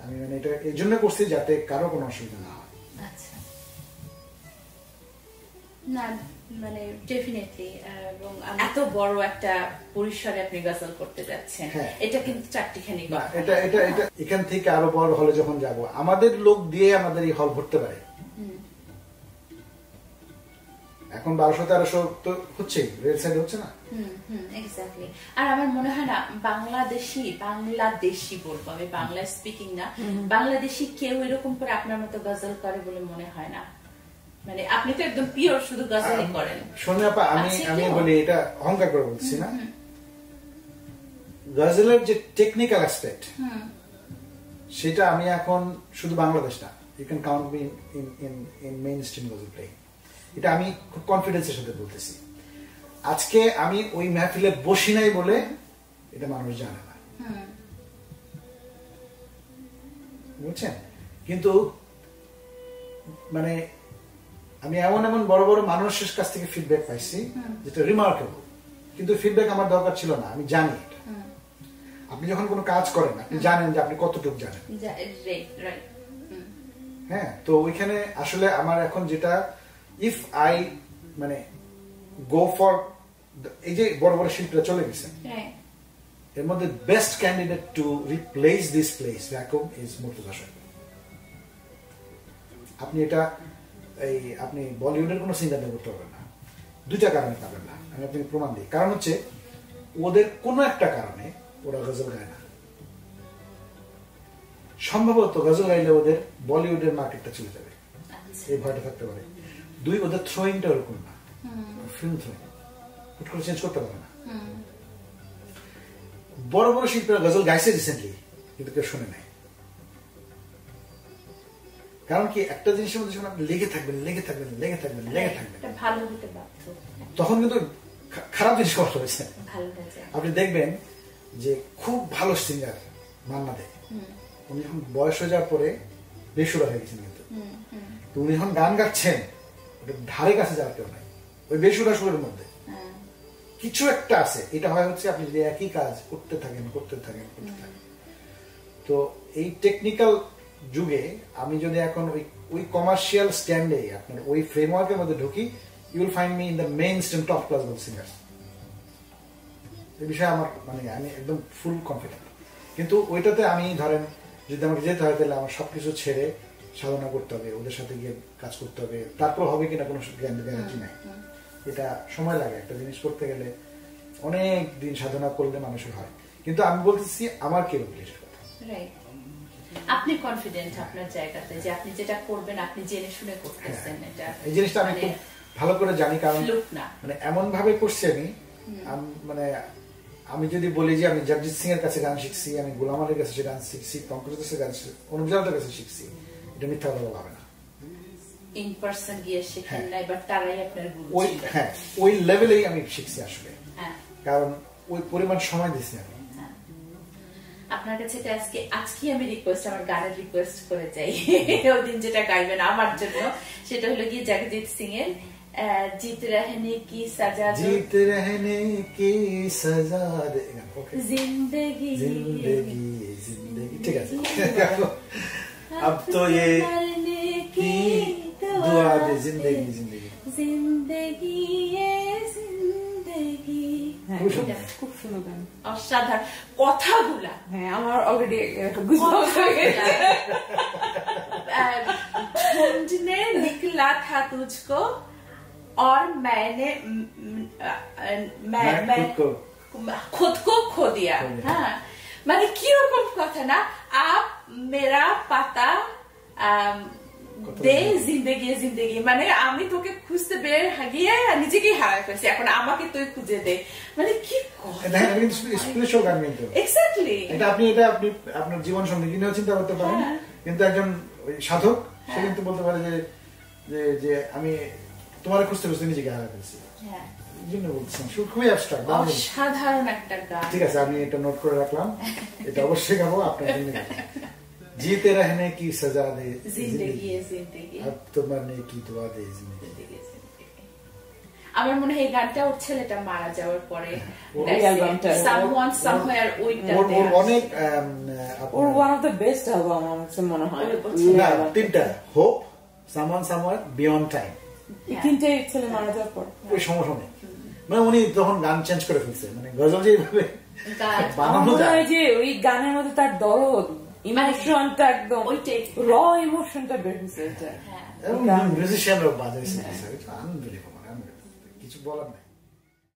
আমি মানে এটা এই জন্য করছি যাতে কারো কোনো অসুবিধা না হয়। আচ্ছা, না মানে ডেফিনেটলি। এবং এত বড় একটা পরিসরে আপনি গজল করতে যাচ্ছেন, এটা কিন্তু চারটিখানি না, এটা এটা এটা এখান থেকে আরো বড় হলে যখন যাব, আমাদের লোক দিয়ে আমাদের এই হল ভরতে পারে। এখন 1200-1300 তো হচ্ছে, রেল সাইড হচ্ছে না। এক্স্যাক্টলি। আর আমার মনে হয় না বাংলাদেশি বলবো আমি, বাংলা স্পিকিং না, বাংলাদেশি কেউ এরকম করে আপনার মতো গজল করে বলে মনে হয় না। মানে আপনি তো একদম পিওর শুধু গজলই করেন। শোনে আপা, আমি বলি, এটা অহংকার করে বলছি না, গজলের যে টেকনিক্যাল অ্যাসপেক্ট সেটা আমি এখন শুধু বাংলাদেশ না, you can count me in mainstream ghazal playing. এটা আমি খুব কনফিডেন্সের সাথে বলতেছি। আজকে আমি ওই মাহফিলে বসি নাই বলে এটা মানুষ জানে না, বুঝছেন? কিন্তু মানে আমি এমন এমন বড় বড় মানুষের কাছ থেকে ফিডব্যাক পাইছি যেটা রিমার্কেবল, কিন্তু ফিডব্যাক আমার দরকার ছিল না, আমি জানি এটা। আপনি যখন কোনো কাজ করেন আপনি জানেন যে আপনি কতটুকু জানেন। হ্যাঁ, তো ওইখানে আসলে আমার এখন যেটা, ইফ আই মানে গো ফর, এই যে বড় বড় শিল্পীরা চলে গেছেন, এর মধ্যে best candidate to replace this place vacuum is Murtaza Saheb. আপনি এটা আপনি বলিউডের কোনো সিঙ্গার করতে পারবেন না, দুইটা কারণে পাবেন না, আমি আপনাকে প্রমাণ দিই। কারণ হচ্ছে ওদের কোনো একটা কারণে ওরা গজল গায় না, সম্ভবত গজল গাইলে ওদের বলিউডের মার্কেটটা চলে যাবে, এই ভয়টা থাকতে পারে। 2, ওদের থ্রোয়িংটা ওরকম না, ফিল্ম থ্রোয়িং হুট করে চেঞ্জ করতে পারে না। বড় বড় শিল্পীরা গজল গাইছে রিসেন্টলি, কিন্তু কেউ শুনে নাই। কারণ কি, একটা জিনিসের মধ্যে যখন আপনি লেগে থাকবেন তখন কিন্তু খারাপ জিনিস করা হয়েছে। আপনি দেখবেন যে খুব ভালো সিঙ্গার মান্না দে, উনি যখন বয়স হয়ে যাওয়ার পরে বেসুরা হয়ে গেছেন, কিন্তু উনি যখন গান গাচ্ছেন ওটা ধারে কাছে যাওয়ার কেউ নাই, ওই বেসুরা সুরের মধ্যে কিছু একটা আছে। এটা হয় হচ্ছে আপনি যদি একই কাজ করতে থাকেন। তো এই টেকনিক্যাল যুগে আমি যদি এখন ওই কমার্শিয়াল স্ট্যান্ডে আপনার ওই ফ্রেমওয়ার্কের মধ্যে ঢুকি, you will find me in the mainstream top class ghazal singers. এই বিষয়ে আমার মানে আমি একদম ফুল কনফিডেন্ট। কিন্তু ওইটাতে আমি ধরেন যদি আমাকে যেতে হয় তাহলে আমার সবকিছু ছেড়ে সাধনা করতে হবে, ওদের সাথে গিয়ে কাজ করতে হবে, তারপর হবে কিনা কোনো গ্যারান্টি নাই। এটা সময় লাগে, একটা জিনিস করতে গেলে অনেক দিন সাধনা করলে মানুষের হয়, কিন্তু আমি বলতেছি আমার ক্যাপাবিলিটির কথা। রাইট, আপনি কনফিডেন্ট আপনার জায়গাতে যে আপনি যেটা করবেন আপনি জেনে শুনে করতেছেন। এটা এই জিনিসটা আমি খুব ভালো করে জানি, কারণ মানে এমন ভাবে করছি আমি, মানে আমি যদি বলি যে আমি জগজিৎ সিং এর কাছে গান শিখছি, আমি গোলাম আলীর কাছে গান শিখছি, পঙ্কজের কাছে গান শিখছি, অনুজালটার কাছে শিখছি, এটা মিথ্যা কথা বলা হবে না। ইন পারসন গিয়ে শিখেন নাই, বাট তারাই আপনার গুরু ছিলেন। হ্যাঁ, ওই লেভেলেই আমি শিখছি আসলে, হ্যাঁ, কারণ ওই পরিমাণ সময় দিয়েছি আমি। আপনার কাছে আজকে আমি রিকোয়েস্ট, আমার গানের রিকোয়েস্ট করে যাই। ওই দিন যেটা গাইবেন আমার জন্য, সেটা হলো গিয়ে জগজিৎ সিং এর জিত রহনে কি সাজা দো, जीत रहने की सजा दे, जिंदगी जिंदगी जिंदगी। ठीक है, अब तो ये की दुआ दे, जिंदगी जिंदगी जिंदगी ये जिंदगी। খুব সুন্দর গান, অসাধারণ কথাগুলা। হ্যাঁ আমার অলরেডি গুজবাম্পস হয়ে গেছে। ढूंढने निकला था तुझको और मैंने मैं खुद को खो दिया। हाँ, মানে কিরকম কথা না, আপ মেরা পাতা দে জিন্দেগি জিন্দেগি, মানে আমি তোকে খুঁজতে বের গিয়ে নিজেকেই হারাই ফেলছি, এখন আমাকে তুই খুঁজে দে, মানে কি স্পিরিচুয়াল গান। কিন্তু এক্স্যাক্টলি এটা আপনি আপনার জীবন সঙ্গী নিয়েও চিন্তা করতে পারেন, কিন্তু একজন সাধক সে কিন্তু বলতে পারে যে আমি তোমার খুঁজতে খুঁজতে নিজেকে হারাই ফেলছি। খুবই অ্যাবস্ট্রাক্ট, অসাধারণ একটা গান। ঠিক আছে, আমি এটা নোট করে রাখলাম, এটা অবশ্যই গাবো আপনার জন্য। जीते रहने की सजा दे, जिंदगी जिंदगी अब तो मरने की दुआ दे, जिंदगी। আমার মনে হয় এই গানটা ওর ছেলেটা মারা যাওয়ার পরে Someone Somewhere ওইটা অনেক ওর one of the best album আমার কাছে মনে হয়। না, তিনটা, hope, someone somewhere, beyond time, এই তিনটাই ছেলে মারা যাওয়ার পর ওই সময় মানে উনি তখন গান চেঞ্জ করে ফেলছে, মানে গজল যেভাবে বানানো যায়, যে ওই গানের মধ্যে তার দরদ, ইমোশনটা একদম র ইমোশনটা বের হয়েছে। এবং মিউজিশিয়ানরা বাজাইছে, কিছু বলার নাই।